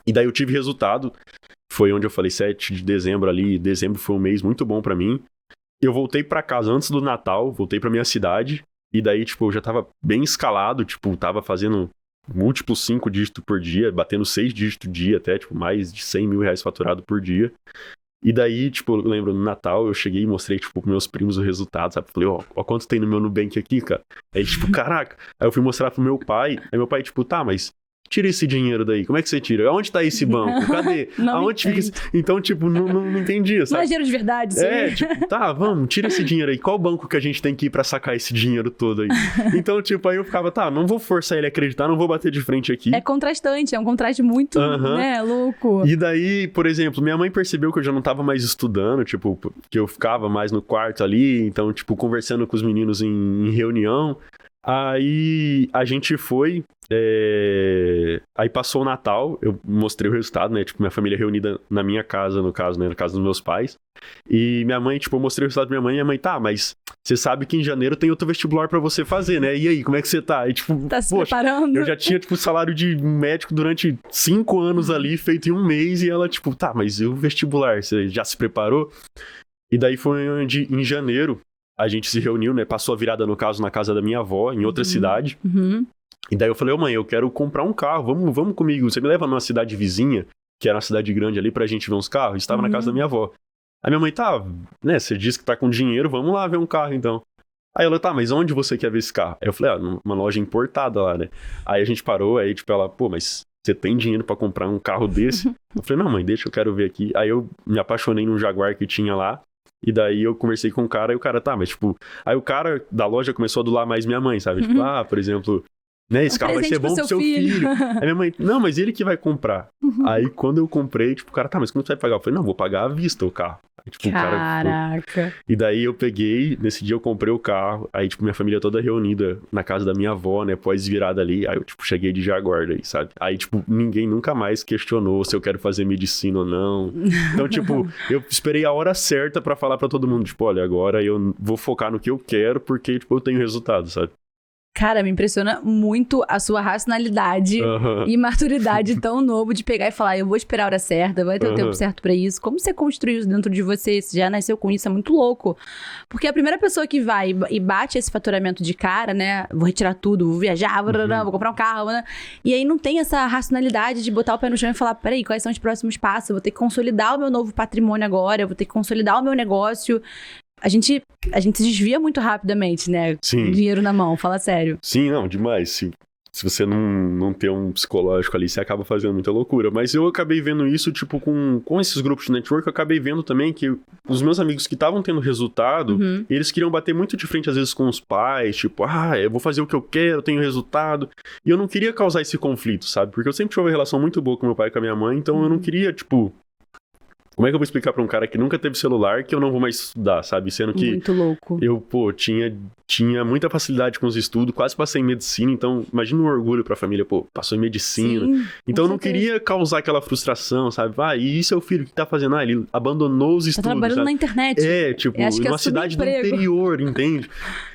E daí eu tive resultado. Foi onde eu falei 7 de dezembro ali. Dezembro foi um mês muito bom pra mim. Eu voltei pra casa antes do Natal, voltei pra minha cidade. E daí, tipo, eu já tava bem escalado, tipo, tava fazendo... múltiplos 5 dígitos por dia, batendo 6 dígitos por dia até, tipo, mais de 100 mil reais faturado por dia. E daí, tipo, eu lembro, no Natal, eu cheguei e mostrei, tipo, pros meus primos o resultado, sabe? Falei, ó quanto tem no meu Nubank aqui, cara. Aí, tipo, caraca. Aí eu fui mostrar pro meu pai, aí meu pai, tipo, tá, mas tira esse dinheiro daí. Como é que você tira? Aonde tá esse banco? Cadê? Aonde fica esse... Então, tipo, não entendia, sabe? Não é dinheiro de verdade, sim. Tipo, tá, vamos, tira esse dinheiro aí. Qual banco que a gente tem que ir pra sacar esse dinheiro todo aí? Então, tipo, aí eu ficava, tá, não vou forçar ele a acreditar, não vou bater de frente aqui. É contrastante, é um contraste muito, né, louco. E daí, por exemplo, minha mãe percebeu que eu já não tava mais estudando, tipo, que eu ficava mais no quarto ali, então, tipo, conversando com os meninos em reunião. Aí a gente foi, aí passou o Natal, eu mostrei o resultado, né, tipo, minha família reunida na minha casa, no caso, né, na casa dos meus pais, e minha mãe, tipo, eu mostrei o resultado pra minha mãe, e minha mãe, tá, mas você sabe que em janeiro tem outro vestibular pra você fazer, né, e aí, como é que você tá? E, tipo, tá se preparando? Eu já tinha, tipo, salário de médico durante 5 anos ali, feito em um mês, e ela, tipo, tá, mas e o vestibular, você já se preparou? E daí foi onde, em janeiro, a gente se reuniu, né? Passou a virada, no caso, na casa da minha avó, em outra cidade. E daí eu falei, mãe, eu quero comprar um carro, vamos comigo. Você me leva numa cidade vizinha, que era uma cidade grande ali, pra gente ver uns carros? Estava na casa da minha avó. Aí minha mãe, tá, né? Você disse que tá com dinheiro, vamos lá ver um carro, então. Aí ela, tá, mas onde você quer ver esse carro? Aí eu falei, numa loja importada lá, né? Aí a gente parou, aí tipo, ela, pô, mas você tem dinheiro pra comprar um carro desse? Eu falei, não, mãe, deixa, eu quero ver aqui. Aí eu me apaixonei num Jaguar que tinha lá. E daí eu conversei com o cara, e o cara, tá, mas tipo... Aí o cara da loja começou a adular mais minha mãe, sabe? Tipo, por exemplo, né, esse carro vai ser bom pro seu filho. Aí minha mãe, não, mas ele que vai comprar. Aí quando eu comprei, tipo, o cara, tá, mas como você vai pagar? Eu falei, não, vou pagar à vista o carro. Aí, tipo, caraca. O cara... E daí eu peguei, nesse dia eu comprei o carro, aí, tipo, minha família toda reunida na casa da minha avó, né, pós-virada ali, aí eu, tipo, cheguei de Jaguar daí, sabe? Aí, tipo, ninguém nunca mais questionou se eu quero fazer medicina ou não. Então, tipo, eu esperei a hora certa pra falar pra todo mundo, tipo, olha, agora eu vou focar no que eu quero, porque, tipo, eu tenho resultado, sabe? Cara, me impressiona muito a sua racionalidade e maturidade tão novo de pegar e falar, eu vou esperar a hora certa, vai ter o tempo certo pra isso. Como você construiu isso dentro de você? Você já nasceu com isso, é muito louco. Porque a primeira pessoa que vai e bate esse faturamento de cara, né? Vou retirar tudo, vou viajar, vou comprar um carro, né? E aí não tem essa racionalidade de botar o pé no chão e falar, peraí, quais são os próximos passos? Eu vou ter que consolidar o meu novo patrimônio agora, eu vou ter que consolidar o meu negócio. A gente se desvia muito rapidamente, né? Sim. Com dinheiro na mão, fala sério. Sim, não, demais. Se você não ter um psicológico ali, você acaba fazendo muita loucura. Mas eu acabei vendo isso, tipo, com esses grupos de network, eu acabei vendo também que os meus amigos que estavam tendo resultado, eles queriam bater muito de frente, às vezes, com os pais, tipo, eu vou fazer o que eu quero, eu tenho resultado. E eu não queria causar esse conflito, sabe? Porque eu sempre tive uma relação muito boa com meu pai e com a minha mãe, então eu não queria, tipo... Como é que eu vou explicar pra um cara que nunca teve celular que eu não vou mais estudar, sabe? Sendo que... Muito louco. Eu, pô, tinha muita facilidade com os estudos, quase passei em medicina, então imagina um orgulho pra família, pô, passou em medicina. Sim, então eu não queria causar aquela frustração, sabe? E seu filho, o que tá fazendo? Ele abandonou os estudos, trabalhando sabe? na internet. Tipo, em uma cidade do interior, entende?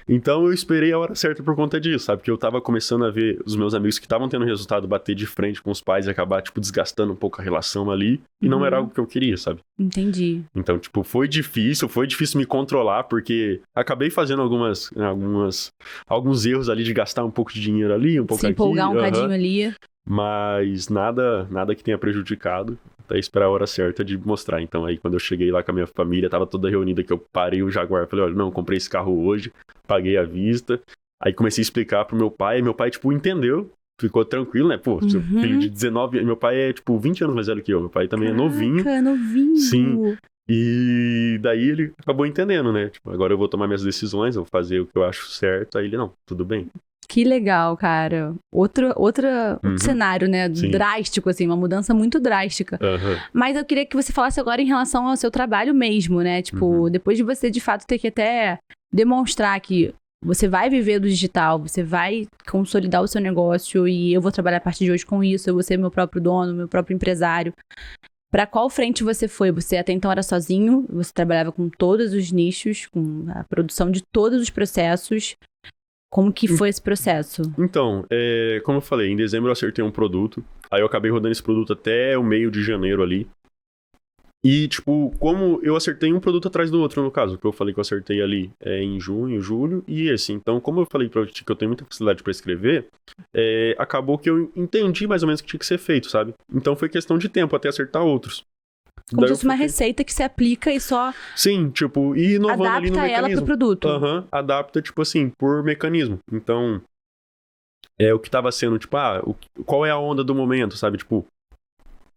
Então eu esperei a hora certa por conta disso, sabe? Porque eu tava começando a ver os meus amigos que estavam tendo resultado bater de frente com os pais e acabar, tipo, desgastando um pouco a relação ali. E não era algo que eu queria, sabe? Entendi. Então, tipo, foi difícil me controlar, porque acabei fazendo alguns erros ali de gastar um pouco de dinheiro ali, um pouco aqui. Se empolgar um cadinho ali. Mas nada que tenha prejudicado, até esperar a hora certa de mostrar. Então aí quando eu cheguei lá com a minha família, tava toda reunida, que eu parei o Jaguar, falei, olha, não, comprei esse carro hoje, paguei à vista. Aí comecei a explicar pro meu pai tipo, entendeu, ficou tranquilo, né? Pô, seu filho de 19 anos, meu pai é tipo 20 anos mais velho que eu, meu pai também é novinho. Novinho. Sim. E daí ele acabou entendendo, né? Tipo, agora eu vou tomar minhas decisões, eu vou fazer o que eu acho certo. Aí ele, não, tudo bem. Que legal, cara. Outro cenário, né? Sim. Drástico, assim, uma mudança muito drástica. Mas eu queria que você falasse agora em relação ao seu trabalho mesmo, né? Tipo, depois de você, de fato, ter que até demonstrar que você vai viver do digital, você vai consolidar o seu negócio e eu vou trabalhar a partir de hoje com isso, eu vou ser meu próprio dono, meu próprio empresário. Pra qual frente você foi? Você até então era sozinho, você trabalhava com todos os nichos, com a produção de todos os processos. Como que foi esse processo? Então, como eu falei, em dezembro eu acertei um produto, aí eu acabei rodando esse produto até o meio de janeiro ali. E, tipo, como eu acertei um produto atrás do outro, no caso, que eu falei que eu acertei ali em junho, julho, e esse. Então, como eu falei pra ti que eu tenho muita facilidade pra escrever, acabou que eu entendi mais ou menos o que tinha que ser feito, sabe? Então foi questão de tempo até acertar outros. Como se fosse uma receita que se aplica e só... Sim, tipo, e inovando ali no mecanismo. Adapta ela pro produto. Adapta, tipo assim, por mecanismo. Então, o que tava sendo, tipo, qual é a onda do momento, sabe? Tipo,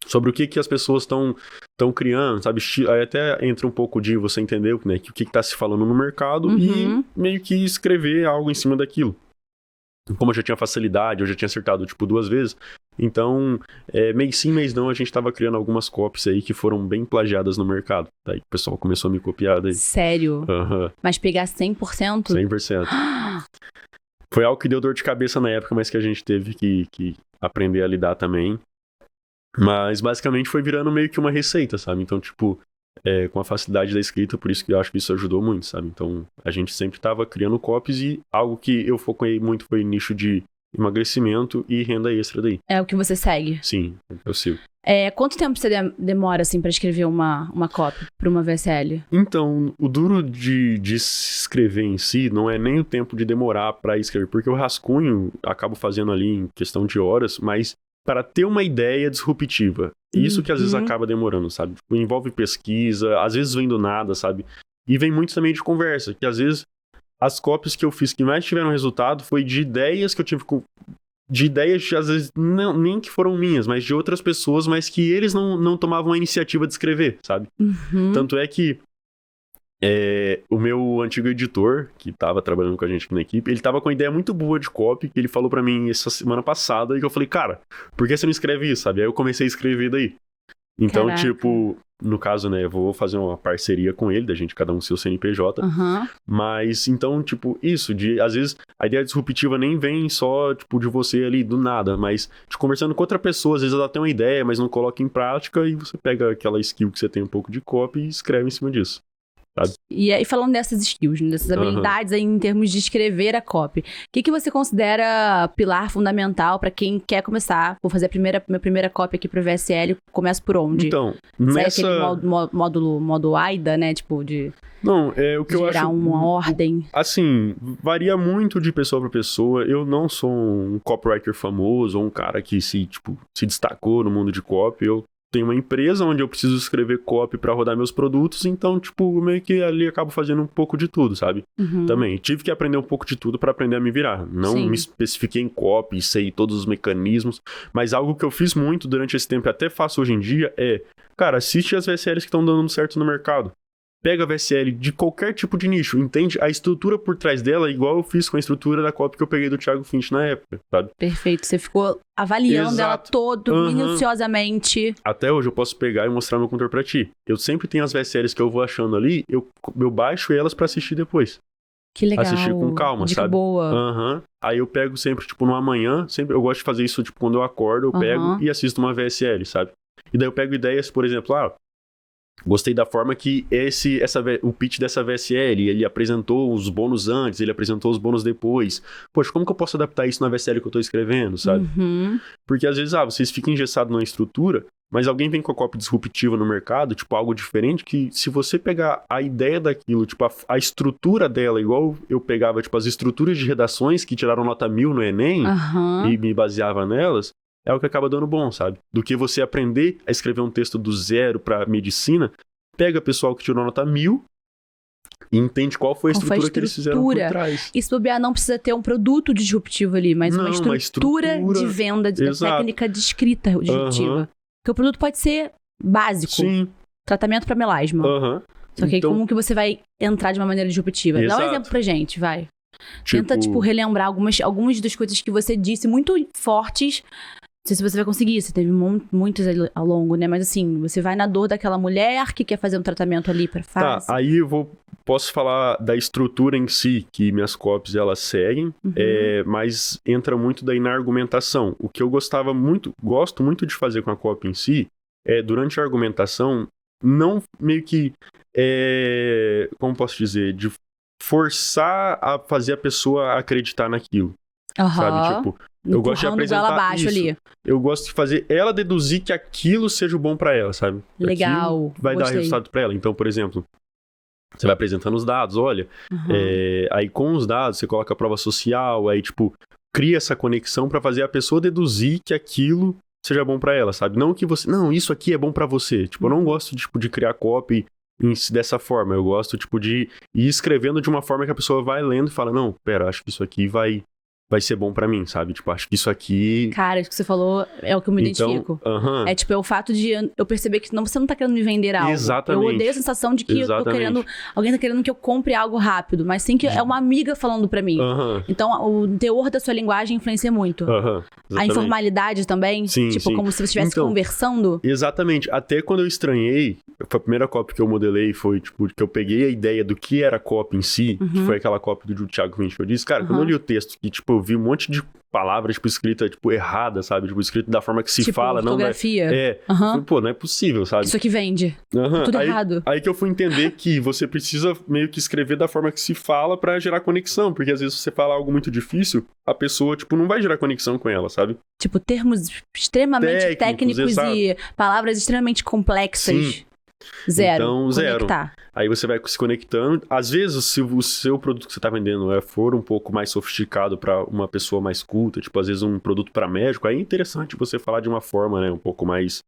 sobre o que as pessoas estão criando, sabe? Aí até entra um pouco de você entender, né, o que tá se falando no mercado e meio que escrever algo em cima daquilo. Como eu já tinha facilidade, eu já tinha acertado, tipo, 2 vezes, então, mês sim, mês não, a gente tava criando algumas copies aí que foram bem plagiadas no mercado. Daí o pessoal começou a me copiar daí. Sério? Mas pegar 100%? 100%. Foi algo que deu dor de cabeça na época, mas que a gente teve que aprender a lidar também. Mas, basicamente, foi virando meio que uma receita, sabe? Então, tipo, com a facilidade da escrita, por isso que eu acho que isso ajudou muito, sabe? Então, a gente sempre tava criando copies e algo que eu foquei muito foi nicho de emagrecimento e renda extra daí. É o que você segue? Sim, eu sigo. Quanto tempo você demora, assim, pra escrever uma copy pra uma VSL? Então, o duro de escrever em si não é nem o tempo de demorar pra escrever, porque o rascunho acabo fazendo ali em questão de horas, mas para ter uma ideia disruptiva. Isso que às vezes acaba demorando, sabe? Envolve pesquisa, às vezes vem do nada, sabe? E vem muito também de conversa, que às vezes as copies que eu fiz que mais tiveram resultado foi de ideias que eu tive de ideias, às vezes, não, nem que foram minhas, mas de outras pessoas, mas que eles não tomavam a iniciativa de escrever, sabe? Tanto é que o meu antigo editor, que tava trabalhando com a gente aqui na equipe, ele tava com uma ideia muito boa de copy, que ele falou pra mim essa semana passada, e que eu falei, cara, por que você não escreve isso, sabe? Aí eu comecei a escrever daí. Então, Caraca. Tipo, no caso, né, eu vou fazer uma parceria com ele, da gente, cada um seu CNPJ. Mas, então, tipo, isso, às vezes, a ideia disruptiva nem vem só, tipo, de você ali, do nada, mas de conversando com outra pessoa, às vezes ela tem uma ideia, mas não coloca em prática, e você pega aquela skill que você tem um pouco de copy e escreve em cima disso. Sabe? E falando dessas skills, dessas habilidades aí em termos de escrever a copy, o que você considera pilar fundamental para quem quer começar? Vou fazer minha primeira copy aqui pro VSL, começo por onde? Então, nessa... aquele modo AIDA, né? Tipo, de... Não, o que eu acho... gerar uma ordem. Assim, varia muito de pessoa para pessoa. Eu não sou um copywriter famoso ou um cara que se destacou no mundo de copy. Eu tenho uma empresa onde eu preciso escrever copy pra rodar meus produtos, então, tipo, meio que ali acabo fazendo um pouco de tudo, sabe? Também, tive que aprender um pouco de tudo pra aprender a me virar. Não me especifiquei em copy, sei todos os mecanismos, mas algo que eu fiz muito durante esse tempo e até faço hoje em dia cara, assiste as VSLs que estão dando certo no mercado. Pega a VSL de qualquer tipo de nicho, entende? A estrutura por trás dela é igual eu fiz com a estrutura da copy que eu peguei do Thiago Finch na época, sabe? Perfeito, você ficou avaliando ela minuciosamente. Até hoje eu posso pegar e mostrar meu controle pra ti. Eu sempre tenho as VSLs que eu vou achando ali, eu baixo elas pra assistir depois. Que legal. Assistir com calma, dica sabe? Boa. Aí eu pego sempre, tipo, no amanhã, sempre eu gosto de fazer isso, tipo, quando eu acordo, eu pego e assisto uma VSL, sabe? E daí eu pego ideias, por exemplo, gostei da forma que o pitch dessa VSL, ele apresentou os bônus antes, ele apresentou os bônus depois. Poxa, como que eu posso adaptar isso na VSL que eu tô escrevendo, sabe? Porque às vezes, vocês ficam engessados numa estrutura, mas alguém vem com a copy disruptiva no mercado, tipo, algo diferente, que se você pegar a ideia daquilo, tipo, a estrutura dela, igual eu pegava, tipo, as estruturas de redações que tiraram nota 1000 no Enem, e me baseava nelas, é o que acaba dando bom, sabe? Do que você aprender a escrever um texto do zero pra medicina, pega pessoal que tirou nota 1000 e entende qual foi a estrutura que eles fizeram por trás. E se bobear, não precisa ter um produto disruptivo ali, mas uma estrutura de venda, de técnica de escrita disruptiva. Porque o produto pode ser básico. Sim. Tratamento pra melasma. Só que então, como que você vai entrar de uma maneira disruptiva? Dá um exemplo pra gente, vai. Tenta, relembrar algumas das coisas que você disse, muito fortes. Não sei se você vai conseguir, você teve muitos ao longo, né? Mas assim, você vai na dor daquela mulher que quer fazer um tratamento ali pra face. Tá, aí posso falar da estrutura em si, que minhas copies elas seguem, mas entra muito daí na argumentação. O que eu gosto muito de fazer com a copy em si, durante a argumentação, não meio que, como posso dizer, de forçar a fazer a pessoa acreditar naquilo. Sabe, tipo, eu gosto de apresentar abaixo isso. Ali. Eu gosto de fazer ela deduzir que aquilo seja bom pra ela, sabe? Legal. Aquilo vai dar resultado pra ela. Então, por exemplo, você vai apresentando os dados, olha, aí com os dados você coloca a prova social, aí tipo, cria essa conexão pra fazer a pessoa deduzir que aquilo seja bom pra ela, sabe? Não que isso aqui é bom pra você. Tipo, eu não gosto de criar copy dessa forma. Eu gosto, tipo, de ir escrevendo de uma forma que a pessoa vai lendo e fala, não, pera, acho que isso aqui vai vai ser bom pra mim, sabe? Tipo, acho que isso aqui... Cara, isso que você falou é o que eu me identifico. É tipo, é o fato de eu perceber que você não tá querendo me vender algo. Exatamente. Eu odeio a sensação de que eu tô querendo... Alguém tá querendo que eu compre algo rápido, mas sim que é uma amiga falando pra mim. Então, o teor da sua linguagem influencia muito. A informalidade também. Sim, tipo, sim. como se você estivesse conversando. Exatamente. Até quando eu estranhei, foi a primeira copy que eu modelei, foi tipo, que eu peguei a ideia do que era a copy em si, que foi aquela copy do Thiago Vinci que eu disse. Cara, quando eu li o texto, que tipo, eu vi um monte de palavras, tipo, escrita, tipo, errada, sabe? Tipo, escrito da forma que se fala. Ortografia. Não falei, pô, não é possível, sabe? Isso aqui vende. Tudo errado. Aí que eu fui entender que você precisa meio que escrever da forma que se fala pra gerar conexão, porque às vezes você fala algo muito difícil, a pessoa, tipo, não vai gerar conexão com ela, sabe? Tipo, termos extremamente técnicos e palavras extremamente complexas. Sim. Zero. Então, zero. Conectar. Aí você vai se conectando. Às vezes, se o seu produto que você tá vendendo for um pouco mais sofisticado para uma pessoa mais culta, tipo, às vezes um produto para médico, aí é interessante você falar de uma forma, né, um pouco mais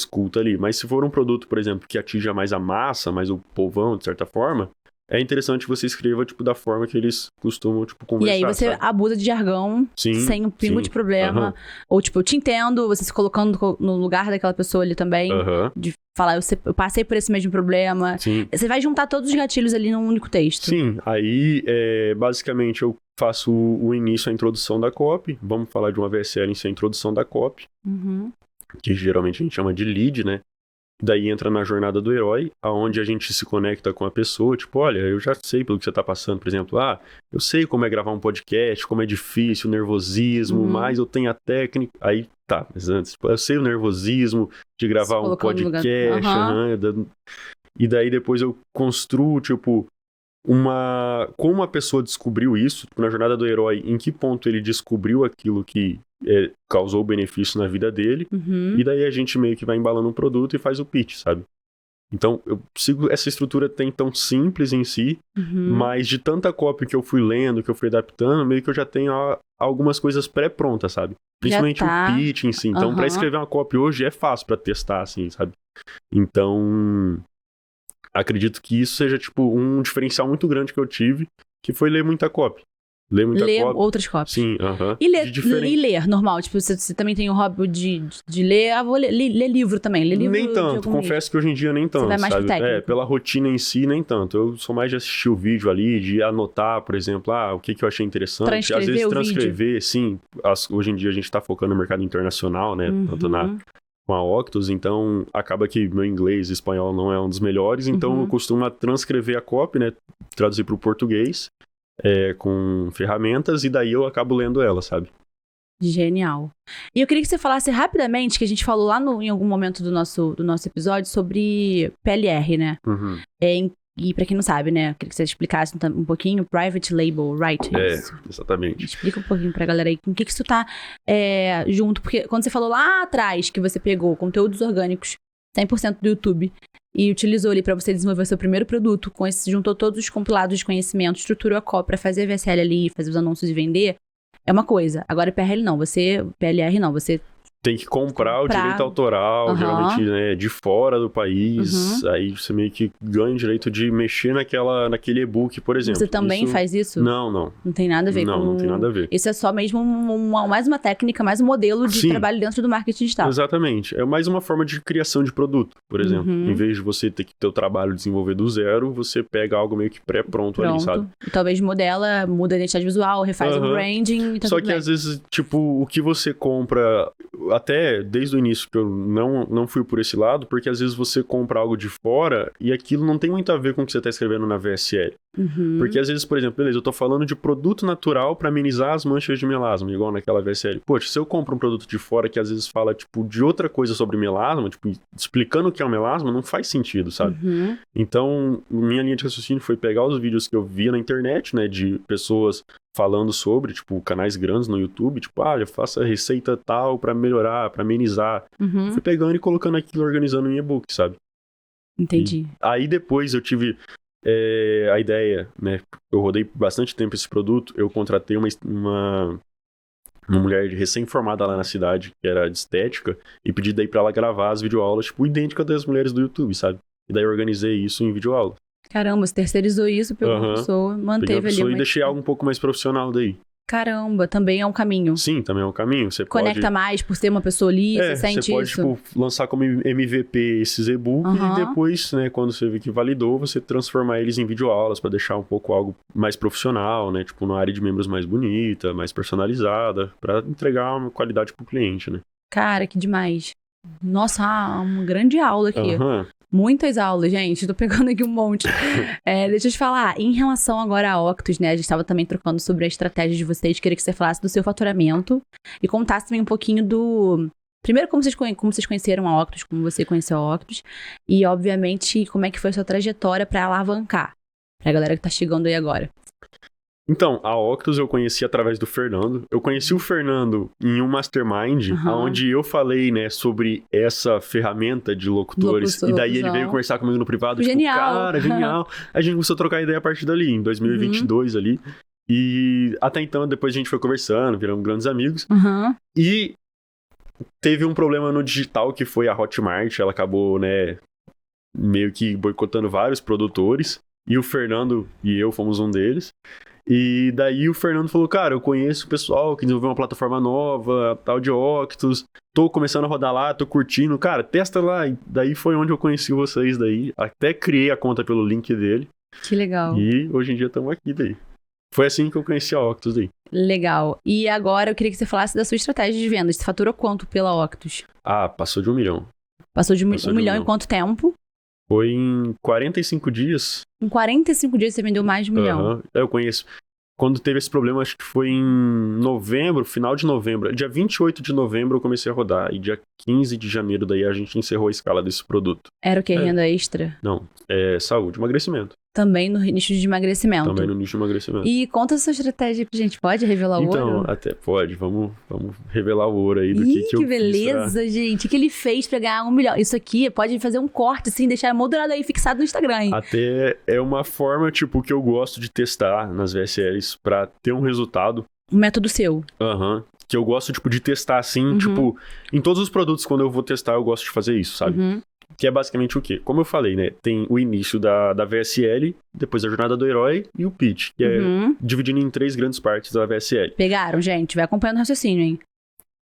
culta ali. Mas se for um produto, por exemplo, que atinja mais a massa, mais o povão, de certa forma, é interessante que você escreva, tipo, da forma que eles costumam, tipo, conversar. E aí você abusa de jargão, sem um pingo de problema. Ou, tipo, eu te entendo, você se colocando no lugar daquela pessoa ali também. De falar, eu passei por esse mesmo problema. Sim. Você vai juntar todos os gatilhos ali num único texto. Sim, aí, basicamente, eu faço o início, a introdução da copy. Vamos falar de uma VSL em si, a introdução da copy. Que geralmente a gente chama de lead, né? Daí entra na jornada do herói, aonde a gente se conecta com a pessoa, tipo, olha, eu já sei pelo que você tá passando, por exemplo, eu sei como é gravar um podcast, como é difícil, o nervosismo, mas eu tenho a técnica, aí tá, mas antes, tipo, eu sei o nervosismo de gravar um podcast, e daí depois eu construo, tipo, como a pessoa descobriu isso, na jornada do herói, em que ponto ele descobriu aquilo que causou benefício na vida dele, e daí a gente meio que vai embalando um produto e faz o pitch, sabe? Então, eu sigo essa estrutura até então simples em si, mas de tanta copy que eu fui lendo, que eu fui adaptando, meio que eu já tenho algumas coisas pré-prontas, sabe? Principalmente o pitch em si. Então, pra escrever uma copy hoje é fácil pra testar, assim, sabe? Então, acredito que isso seja, tipo, um diferencial muito grande que eu tive, que foi ler muita copy. Ler outras copies. Sim, E ler, normal. Tipo, você também tem o hobby de ler. Vou ler livro também. Ler livro nem tanto. Confesso que hoje em dia nem tanto. Você vai mais pro técnico. Pela rotina em si, nem tanto. Eu sou mais de assistir o vídeo ali, de anotar, por exemplo, o que eu achei interessante. Às vezes transcrever, sim. Hoje em dia a gente tá focando no mercado internacional, né? Tanto com a Octus, então acaba que meu inglês e espanhol não é um dos melhores, então eu costumo transcrever a copy, né? Traduzir pro português. Com ferramentas, e daí eu acabo lendo ela, sabe? Genial. E eu queria que você falasse rapidamente, que a gente falou lá em algum momento do nosso episódio sobre PLR, né? E pra quem não sabe, né? Eu queria que você explicasse um pouquinho, Private Label Writers. Exatamente. Explica um pouquinho pra galera aí com o que isso tá junto, porque quando você falou lá atrás que você pegou conteúdos orgânicos 100% do YouTube e utilizou ali para você desenvolver seu primeiro produto, juntou todos os compilados de conhecimento, estruturou a copy para fazer a VSL ali, fazer os anúncios e vender, é uma coisa. Agora PLR não, você tem que comprar o direito autoral, geralmente, né, de fora do país, aí você meio que ganha o direito de mexer naquele e-book, por exemplo. Você também faz isso? Não. Não tem nada a ver não tem nada a ver. Isso é só mesmo mais uma técnica, mais um modelo de trabalho dentro do marketing digital. Exatamente. É mais uma forma de criação de produto, por exemplo. Em vez de você ter que ter o trabalho de desenvolver do zero, você pega algo meio que pré-pronto ali, sabe? E talvez muda a identidade visual, refaz o branding e tá Só que às vezes, tipo, o que você compra, até desde o início que eu não fui por esse lado, porque às vezes você compra algo de fora e aquilo não tem muito a ver com o que você tá escrevendo na VSL. Porque às vezes, por exemplo, beleza, eu tô falando de produto natural para amenizar as manchas de melasma, igual naquela VSL. Poxa, se eu compro um produto de fora que às vezes fala, tipo, de outra coisa sobre melasma, tipo, explicando o que é o melasma, não faz sentido, sabe? Então, minha linha de raciocínio foi pegar os vídeos que eu via na internet, né, de pessoas falando sobre, tipo, canais grandes no YouTube, tipo, eu faço a receita tal pra melhorar, pra amenizar. Fui pegando e colocando aquilo, organizando em e-book, sabe? Entendi. E aí depois eu tive a ideia, né? Eu rodei bastante tempo esse produto, eu contratei uma mulher recém-formada lá na cidade, que era de estética, e pedi daí pra ela gravar as videoaulas, tipo, idêntica das mulheres do YouTube, sabe? E daí eu organizei isso em videoaula. Caramba, você terceirizou isso, pegou uma pessoa, manteve ali. E deixei algo um pouco mais profissional daí. Caramba, também é um caminho. Sim, também é um caminho. Você Conecta mais por ser uma pessoa ali, você sente você pode, isso? tipo, lançar como MVP esses e-books e depois, né, quando você vê que validou, você transformar eles em videoaulas para deixar um pouco algo mais profissional, né, tipo, numa área de membros mais bonita, mais personalizada, para entregar uma qualidade pro cliente, né. Cara, que demais. Nossa, uma grande aula aqui. Muitas aulas, gente. Tô pegando aqui um monte. Deixa eu te falar. Em relação agora a Octus, né? A gente tava também trocando sobre a estratégia de vocês. Queria que você falasse do seu faturamento e contasse também um pouquinho do... Primeiro, como vocês conheceram a Octus, como você conheceu a Octus. E, obviamente, como é que foi a sua trajetória pra alavancar. Pra galera que tá chegando aí agora. Então, a Octus eu conheci através do Fernando. Eu conheci o Fernando em um mastermind, onde eu falei, né, sobre essa ferramenta de locutores. E daí ele veio conversar comigo no privado. Genial. Tipo, cara, genial. A gente começou a trocar ideia a partir dali, em 2022 ali. E até então, depois a gente foi conversando, viramos grandes amigos. E teve um problema no digital, que foi a Hotmart. Ela acabou, né, meio que boicotando vários produtores. E o Fernando e eu fomos um deles. E daí o Fernando falou, cara, eu conheço o pessoal que desenvolveu uma plataforma nova, tal de Octus, tô começando a rodar lá, tô curtindo, cara, testa lá. E daí foi onde eu conheci vocês daí, até criei a conta pelo link dele. Que legal. E hoje em dia estamos aqui daí. Foi assim que eu conheci a Octus daí. Legal. E agora eu queria que você falasse da sua estratégia de vendas. Você faturou quanto pela Octus? Passou de 1 milhão. Passou de 1 milhão em quanto tempo? Foi em 45 dias. Em 45 dias você vendeu mais de 1 milhão. Eu conheço. Quando teve esse problema, acho que foi em novembro, final de novembro. Dia 28 de novembro eu comecei a rodar. E dia 15 de janeiro daí a gente encerrou a escala desse produto. Era o quê? Renda extra? Não, saúde, emagrecimento. Também no nicho de emagrecimento. Também no nicho de emagrecimento. E conta a sua estratégia pra gente. Pode revelar o ouro? Então, até pode. Vamos revelar o ouro aí do que eu beleza, fiz gente. O que ele fez pra ganhar 1 milhão? Isso aqui pode fazer um corte, assim, deixar moldurado aí, fixado no Instagram, hein? Até é uma forma, tipo, que eu gosto de testar nas VSLs pra ter um resultado. Um método seu. Que eu gosto, tipo, de testar, assim, tipo... Em todos os produtos, quando eu vou testar, eu gosto de fazer isso, sabe? Que é basicamente o quê? Como eu falei, né? Tem o início da VSL, depois a jornada do herói e o pitch, que é dividindo em 3 grandes partes da VSL. Pegaram, gente? Vai acompanhando o raciocínio, hein?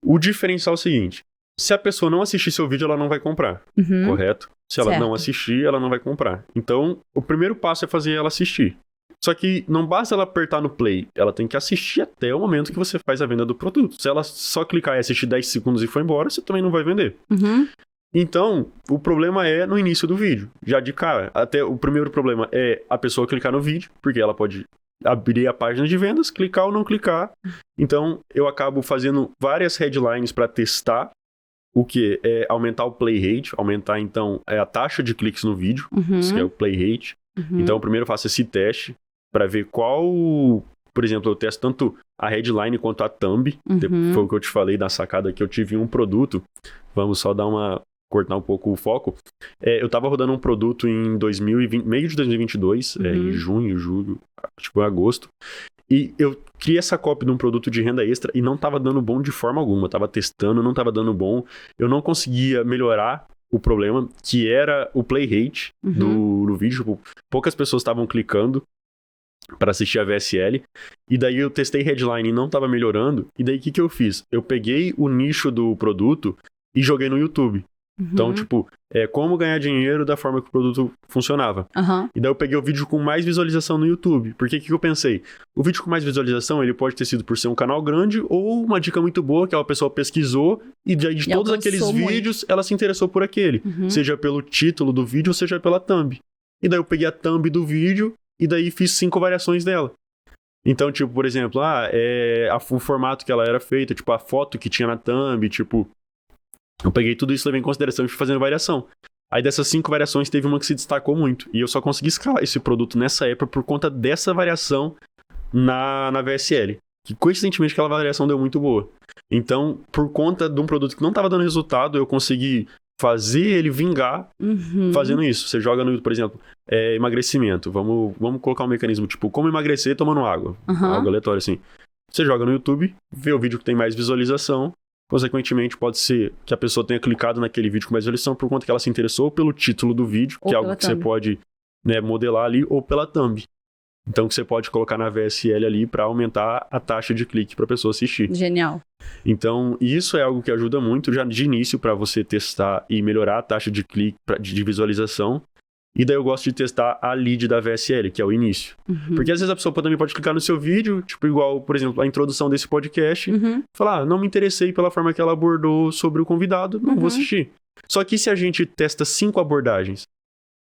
O diferencial é o seguinte. Se a pessoa não assistir seu vídeo, ela não vai comprar, correto? Se ela não assistir, ela não vai comprar. Então, o primeiro passo é fazer ela assistir. Só que não basta ela apertar no play, ela tem que assistir até o momento que você faz a venda do produto. Se ela só clicar e assistir 10 segundos e for embora, você também não vai vender. Então, o problema é no início do vídeo. Já de cara, até o primeiro problema é a pessoa clicar no vídeo, porque ela pode abrir a página de vendas, clicar ou não clicar. Então, eu acabo fazendo várias headlines para testar o que é aumentar o play rate, aumentar, então, a taxa de cliques no vídeo, isso que é o play rate. Então, primeiro eu faço esse teste para ver qual... Por exemplo, eu testo tanto a headline quanto a thumb. Foi o que eu te falei da sacada que eu tive um produto. Vamos só cortar um pouco o foco. Eu tava rodando um produto em 2020, meio de 2022, em junho, julho, tipo agosto. E eu criei essa copy de um produto de renda extra e não tava dando bom de forma alguma. Eu tava testando, não tava dando bom. Eu não conseguia melhorar o problema, que era o play rate do vídeo. Tipo, poucas pessoas estavam clicando para assistir a VSL. E daí eu testei headline e não tava melhorando. E daí o que eu fiz? Eu peguei o nicho do produto e joguei no YouTube. Então, tipo, como ganhar dinheiro da forma que o produto funcionava. E daí eu peguei o vídeo com mais visualização no YouTube. Porque o que eu pensei? O vídeo com mais visualização, ele pode ter sido por ser um canal grande ou uma dica muito boa que a pessoa pesquisou e de todos aqueles vídeos, ela se interessou por aquele. Seja pelo título do vídeo ou seja pela thumb. E daí eu peguei a thumb do vídeo e daí fiz 5 variações dela. Então, tipo, por exemplo, o formato que ela era feita, tipo, a foto que tinha na thumb, tipo... Eu peguei tudo isso, levei em consideração e fui fazendo variação. Aí dessas 5 variações, teve uma que se destacou muito. E eu só consegui escalar esse produto nessa época por conta dessa variação na VSL. Que coincidentemente aquela variação deu muito boa. Então, por conta de um produto que não estava dando resultado, eu consegui fazer ele vingar fazendo isso. Você joga no, por exemplo, emagrecimento. Vamos colocar um mecanismo tipo, como emagrecer tomando água. Algo aleatório assim. Você joga no YouTube, vê o vídeo que tem mais visualização. Consequentemente, pode ser que a pessoa tenha clicado naquele vídeo com mais visualização por conta que ela se interessou pelo título do vídeo, que é algo que você pode modelar ali, ou pela thumb. Então, que você pode colocar na VSL ali para aumentar a taxa de clique para a pessoa assistir. Genial. Então, isso é algo que ajuda muito já de início para você testar e melhorar a taxa de clique, de visualização. E daí eu gosto de testar a lead da VSL, que é o início. Porque às vezes a pessoa também pode clicar no seu vídeo, tipo igual, por exemplo, a introdução desse podcast, falar, não me interessei pela forma que ela abordou sobre o convidado, não vou assistir. Só que se a gente testa 5 abordagens,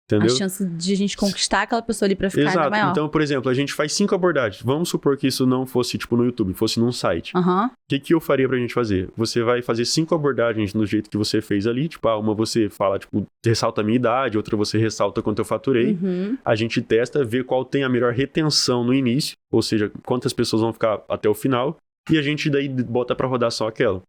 entendeu? A chance de a gente conquistar aquela pessoa ali pra ficar ainda maior. Então, por exemplo, a gente faz 5 abordagens. Vamos supor que isso não fosse, tipo, no YouTube, fosse num site. O que eu faria pra gente fazer? Você vai fazer 5 abordagens no jeito que você fez ali. Tipo, uma você fala, tipo, ressalta a minha idade, outra você ressalta quanto eu faturei. A gente testa, vê qual tem a melhor retenção no início, ou seja, quantas pessoas vão ficar até o final, e a gente daí bota pra rodar só aquela.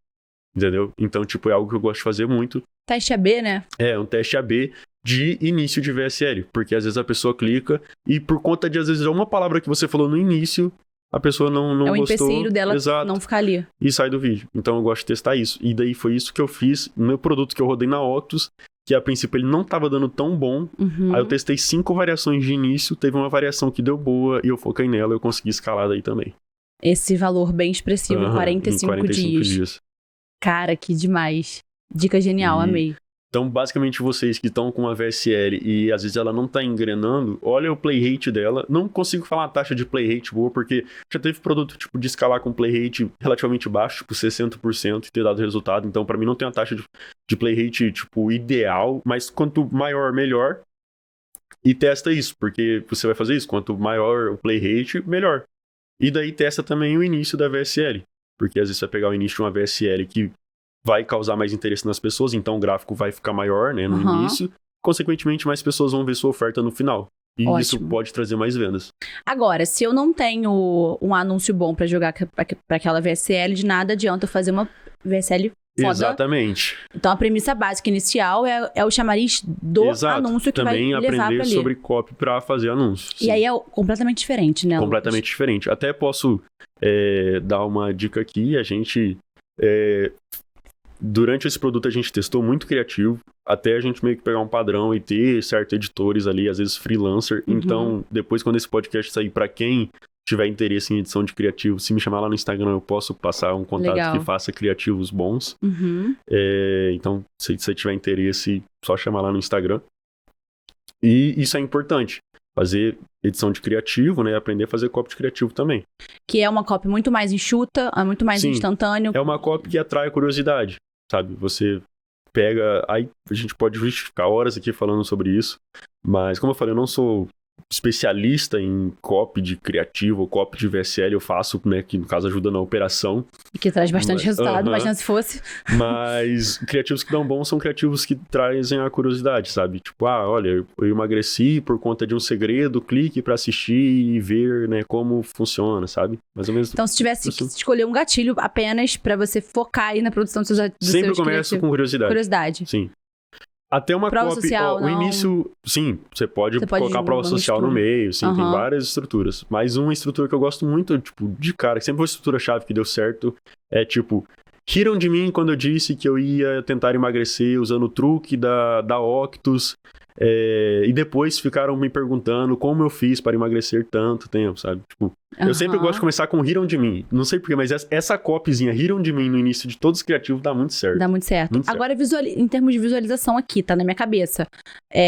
Entendeu? Então, tipo, é algo que eu gosto de fazer muito. Teste AB, né? É, um teste AB de início de VSL, porque às vezes a pessoa clica e por conta de, às vezes, uma palavra que você falou no início, a pessoa não gostou. É o empecilho dela não ficar ali. E sai do vídeo. Então eu gosto de testar isso. E daí foi isso que eu fiz no meu produto que eu rodei na Octus, que a princípio ele não estava dando tão bom. Aí eu testei 5 variações de início, teve uma variação que deu boa e eu foquei nela e eu consegui escalar daí também. Esse valor bem expressivo em 45 dias. Cara, que demais. Dica genial, amei. Então, basicamente, vocês que estão com uma VSL e às vezes ela não tá engrenando, olha o play rate dela. Não consigo falar uma taxa de play rate boa, porque já teve produto tipo de escalar com play rate relativamente baixo, tipo 60% e ter dado resultado. Então, pra mim, não tem uma taxa de play rate tipo ideal, mas quanto maior, melhor. E testa isso, porque você vai fazer isso. Quanto maior o play rate, melhor. E daí testa também o início da VSL, porque às vezes você vai pegar o início de uma VSL que vai causar mais interesse nas pessoas, então o gráfico vai ficar maior, né, no início. Consequentemente, mais pessoas vão ver sua oferta no final. E isso pode trazer mais vendas. Agora, se eu não tenho um anúncio bom pra jogar pra aquela VSL, de nada adianta eu fazer uma VSL foda. Exatamente. Então, a premissa básica inicial é o chamariz do anúncio que também vai levar pra ali. Também aprender sobre copy pra fazer anúncio. E aí é completamente diferente, né, completamente diferente. Até posso dar uma dica aqui. A gente... durante esse produto a gente testou muito criativo, até a gente meio que pegar um padrão e ter certos editores ali, às vezes freelancer. Então, depois quando esse podcast sair, pra quem tiver interesse em edição de criativo, se me chamar lá no Instagram, eu posso passar um contato que faça criativos bons. Então, se você tiver interesse, só chamar lá no Instagram. E isso é importante. Fazer edição de criativo, né? Aprender a fazer copy de criativo também. Que é uma copy muito mais enxuta, muito mais instantâneo. É uma copy que atrai a curiosidade, sabe? Você pega... Aí a gente pode ficar horas aqui falando sobre isso, mas como eu falei, eu não sou especialista em copy de criativo ou copy de VSL, eu faço, né, que no caso ajuda na operação. E que traz bastante resultado, imagina se fosse. Mas criativos que dão bom são criativos que trazem a curiosidade, sabe? Tipo, olha, eu emagreci por conta de um segredo, clique pra assistir e ver, né, como funciona, sabe? Mais ou menos. Então, se tivesse que escolher um gatilho apenas pra você focar aí na produção dos seus sempre começa com curiosidade. Curiosidade. Sim. Até uma prova copy, social, o início, sim, você pode colocar prova social no meio, sim, tem várias estruturas. Mas uma estrutura que eu gosto muito, tipo, de cara, que sempre foi uma estrutura-chave que deu certo, é tipo, riram de mim quando eu disse que eu ia tentar emagrecer usando o truque da Octus, e depois ficaram me perguntando como eu fiz para emagrecer tanto tempo, sabe? Tipo, eu sempre gosto de começar com riram de mim. Não sei porquê, mas essa copyzinha, riram de mim no início de todos os criativos, dá muito certo. Dá muito certo. Agora, em termos de visualização aqui, tá na minha cabeça.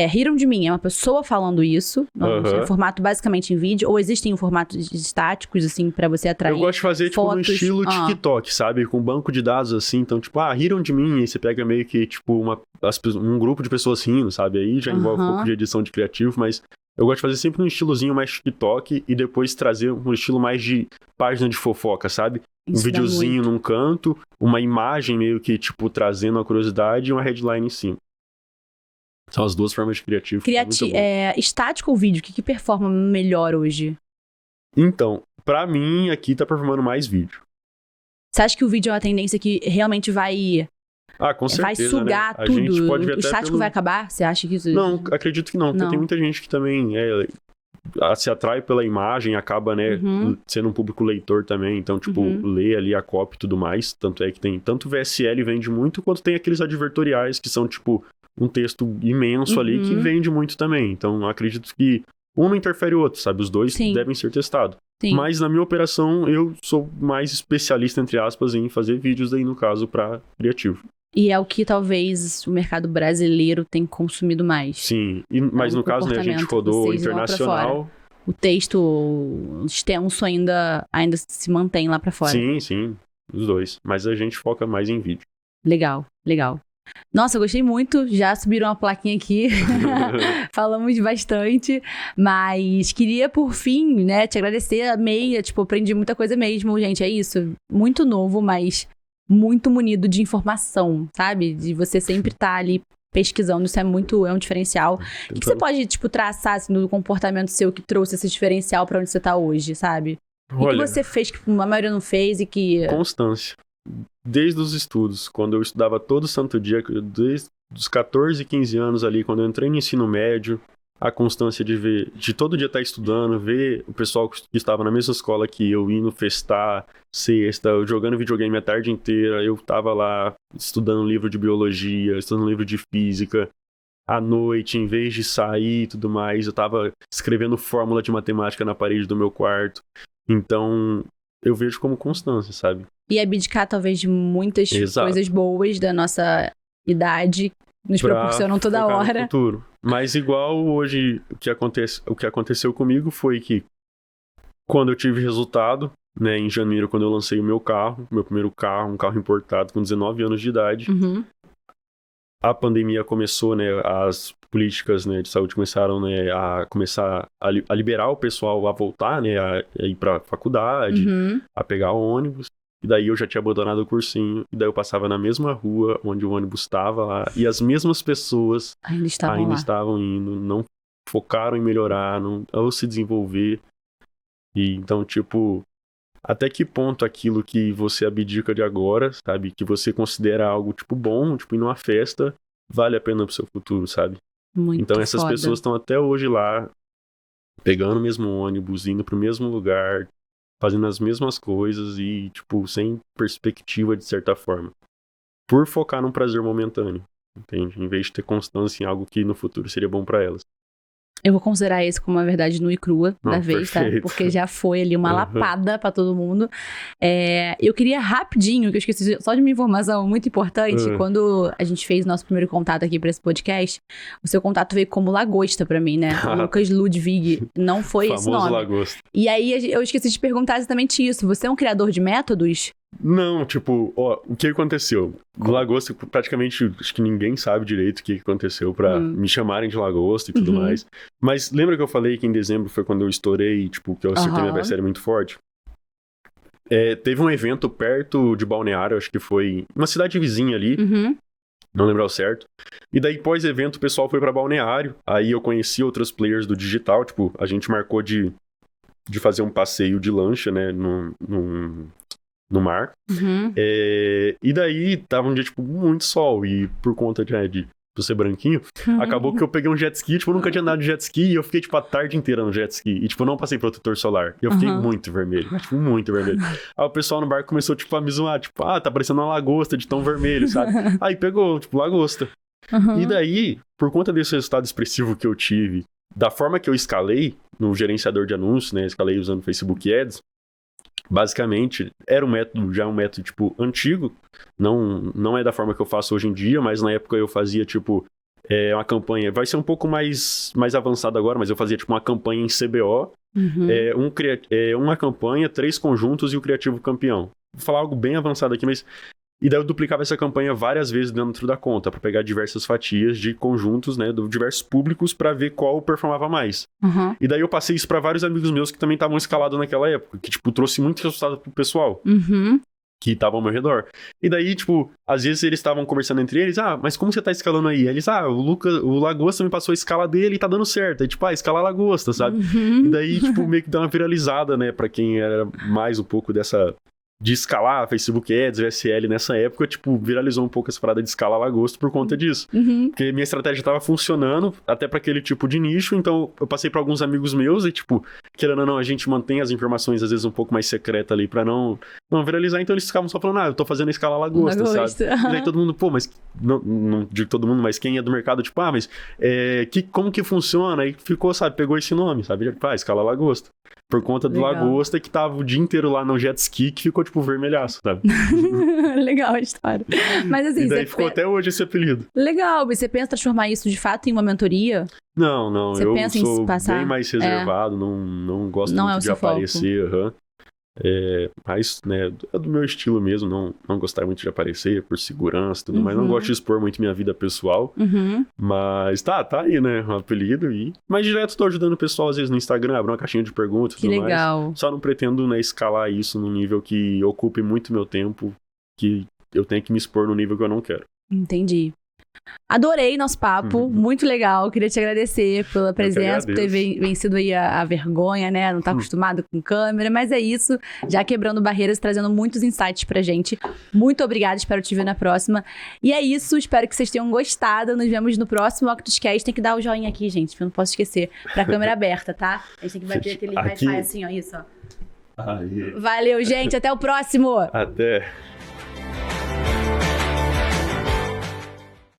Riram de mim, é uma pessoa falando isso, em formato basicamente em vídeo, ou existem formatos estáticos, assim, pra você atrair. Eu gosto de fazer, tipo, no estilo TikTok, sabe? Com banco de dados, assim. Então, tipo, riram de mim, aí você pega meio que, tipo, um grupo de pessoas rindo, sabe? Aí já envolve um pouco de edição de criativo, mas eu gosto de fazer sempre um estilozinho mais TikTok e depois trazer um estilo mais de página de fofoca, sabe? Isso, um videozinho num canto, uma imagem meio que, tipo, trazendo a curiosidade e uma headline em cima. São as duas formas de criativo. Estático ou vídeo? O que performa melhor hoje? Então, pra mim, aqui tá performando mais vídeo. Você acha que o vídeo é uma tendência que realmente vai... com certeza, vai sugar, né? Tudo. Gente pode ver o estático vai acabar? Você acha que isso... Não, acredito que não. Porque tem muita gente que também se atrai pela imagem, acaba, né, sendo um público leitor também. Então, tipo, lê ali a copy e tudo mais. Tanto é que tem... Tanto VSL vende muito, quanto tem aqueles advertoriais que são, tipo, um texto imenso ali que vende muito também. Então, acredito que um não interfere o outro, sabe? Os dois Sim. devem ser testados. Sim. Mas na minha operação, eu sou mais especialista, entre aspas, em fazer vídeos daí, no caso, para criativo. E é o que talvez o mercado brasileiro tem consumido mais. Sim, mas no caso, né, a gente rodou internacional. O texto extenso ainda se mantém lá pra fora. Sim, os dois. Mas a gente foca mais em vídeo. Legal. Nossa, eu gostei muito. Já subiram uma plaquinha aqui. Falamos bastante. Mas queria, por fim, né, te agradecer. Amei, aprendi muita coisa mesmo, gente. É isso. Muito novo, mas muito munido de informação, sabe? De você sempre estar ali pesquisando. Isso é um diferencial. O que você pode, traçar, assim, do comportamento seu que trouxe esse diferencial pra onde você tá hoje, sabe? O que você fez que a maioria não fez e que... Constância. Desde os estudos, quando eu estudava todo santo dia, desde os 14, 15 anos ali, quando eu entrei no ensino médio, a constância de todo dia estar estudando, ver o pessoal que estava na mesma escola que eu, indo festar, sexta, jogando videogame a tarde inteira, eu estava lá estudando livro de biologia, estudando livro de física, à noite, em vez de sair e tudo mais, eu estava escrevendo fórmula de matemática na parede do meu quarto. Então, eu vejo como constância, sabe? E abdicar, talvez, de muitas coisas boas da nossa idade, nos proporcionam toda hora. No futuro. Mas igual hoje, o que aconteceu comigo foi que quando eu tive resultado, né, em janeiro, quando eu lancei o meu primeiro carro, um carro importado com 19 anos de idade, a pandemia começou, né, as políticas, né, de saúde começaram, né, a liberar o pessoal a voltar, né, a ir pra faculdade, a pegar ônibus. E daí eu já tinha abandonado o cursinho, e daí eu passava na mesma rua onde o ônibus estava lá, e as mesmas pessoas ainda estavam indo, não focaram em melhorar, ou se desenvolver. E então, até que ponto aquilo que você abdica de agora, sabe, que você considera algo, bom, ir numa festa, vale a pena pro seu futuro, sabe? Muito então essas foda. Pessoas estão até hoje lá, pegando o mesmo ônibus, indo pro mesmo lugar, fazendo as mesmas coisas e, sem perspectiva, de certa forma. Por focar num prazer momentâneo, entende? Em vez de ter constância em algo que no futuro seria bom pra elas. Eu vou considerar esse como uma verdade nua e crua da vez, perfeito. Tá? Porque já foi ali uma lapada pra todo mundo. Eu queria rapidinho, que eu esqueci só de uma informação muito importante. Quando a gente fez nosso primeiro contato aqui pra esse podcast, o seu contato veio como Lagosta pra mim, né? O Lucas Ludwig, não foi esse nome. Famoso Lagosta. E aí eu esqueci de perguntar exatamente isso. Você é um criador de métodos? Não, o que aconteceu? Lagosta, praticamente, acho que ninguém sabe direito o que aconteceu pra me chamarem de Lagosta e tudo mais. Mas lembra que eu falei que em dezembro foi quando eu estourei, que eu acertei minha best-seller muito forte? Teve um evento perto de Balneário, acho que foi uma cidade vizinha ali, não lembro ao certo. E daí, pós-evento, o pessoal foi pra Balneário, aí eu conheci outros players do digital, a gente marcou de fazer um passeio de lancha, né, no mar. E daí tava um dia, muito sol. E por conta de ser branquinho, acabou que eu peguei um jet ski. Eu nunca tinha andado de jet ski. E eu fiquei, a tarde inteira no jet ski. E, não passei protetor solar. E eu fiquei muito vermelho. Muito vermelho. Aí o pessoal no barco começou, a me zoar. Tá parecendo uma lagosta de tão vermelho, sabe? Aí pegou, lagosta. E daí, por conta desse resultado expressivo que eu tive, da forma que eu escalei no gerenciador de anúncios, né? Escalei usando Facebook Ads. Basicamente, era um método antigo, não é da forma que eu faço hoje em dia, mas na época eu fazia, uma campanha, vai ser um pouco mais avançado agora, mas eu fazia, uma campanha em CBO, uma campanha, 3 conjuntos e o criativo campeão. Vou falar algo bem avançado aqui, mas... E daí eu duplicava essa campanha várias vezes dentro da conta, para pegar diversas fatias de conjuntos, né, de diversos públicos, para ver qual performava mais. E daí eu passei isso para vários amigos meus que também estavam escalados naquela época, que, trouxe muito resultado pro pessoal, que estavam ao meu redor. E daí, às vezes eles estavam conversando entre eles, mas como você tá escalando aí? Eles, o Lagosta me passou a escala dele e tá dando certo. Aí, escala Lagosta, sabe? E daí, meio que dá uma viralizada, né, pra quem era mais um pouco de escalar Facebook Ads, VSL nessa época, tipo, viralizou um pouco essa parada de escalar lagosto por conta disso. Porque minha estratégia tava funcionando até para aquele tipo de nicho, então eu passei para alguns amigos meus e, tipo, querendo ou não, a gente mantém as informações às vezes um pouco mais secreta ali para não viralizar, então eles ficavam só falando, eu tô fazendo escalar lagosta, sabe? E daí todo mundo, pô, mas, não digo todo mundo, mas quem é do mercado, tipo, mas como que funciona? Aí ficou, sabe, pegou esse nome, sabe? Escala lagosta. Por conta do lagosta que tava o dia inteiro lá no jet ski, que ficou, tipo, vermelhaço, sabe? Legal a história. Mas assim, e daí ficou até hoje esse apelido. Legal, mas você pensa em transformar isso de fato em uma mentoria? Não, você eu pensa sou em passar... bem mais reservado, não gosto muito de aparecer, mas, né, é do meu estilo mesmo, não gostar muito de aparecer por segurança e tudo mais, não gosto de expor muito minha vida pessoal, mas tá aí, né, um apelido, mas direto tô ajudando o pessoal, às vezes no Instagram, abro uma caixinha de perguntas e tudo mais, só não pretendo, né, escalar isso num nível que ocupe muito meu tempo, que eu tenho que me expor no nível que eu não quero. Entendi. Adorei nosso papo, muito legal, queria te agradecer pela presença, por ter vencido aí a vergonha, né, não tá acostumado com câmera, mas é isso, já quebrando barreiras, trazendo muitos insights pra gente. Muito obrigada, espero te ver na próxima. E é isso, espero que vocês tenham gostado, nos vemos no próximo OctusCast. Tem que dar o joinha aqui, gente, eu não posso esquecer, pra câmera aberta, tá? A gente tem que bater aquele hi-fi assim, ó, isso, ó. Valeu, gente, até o próximo! Até!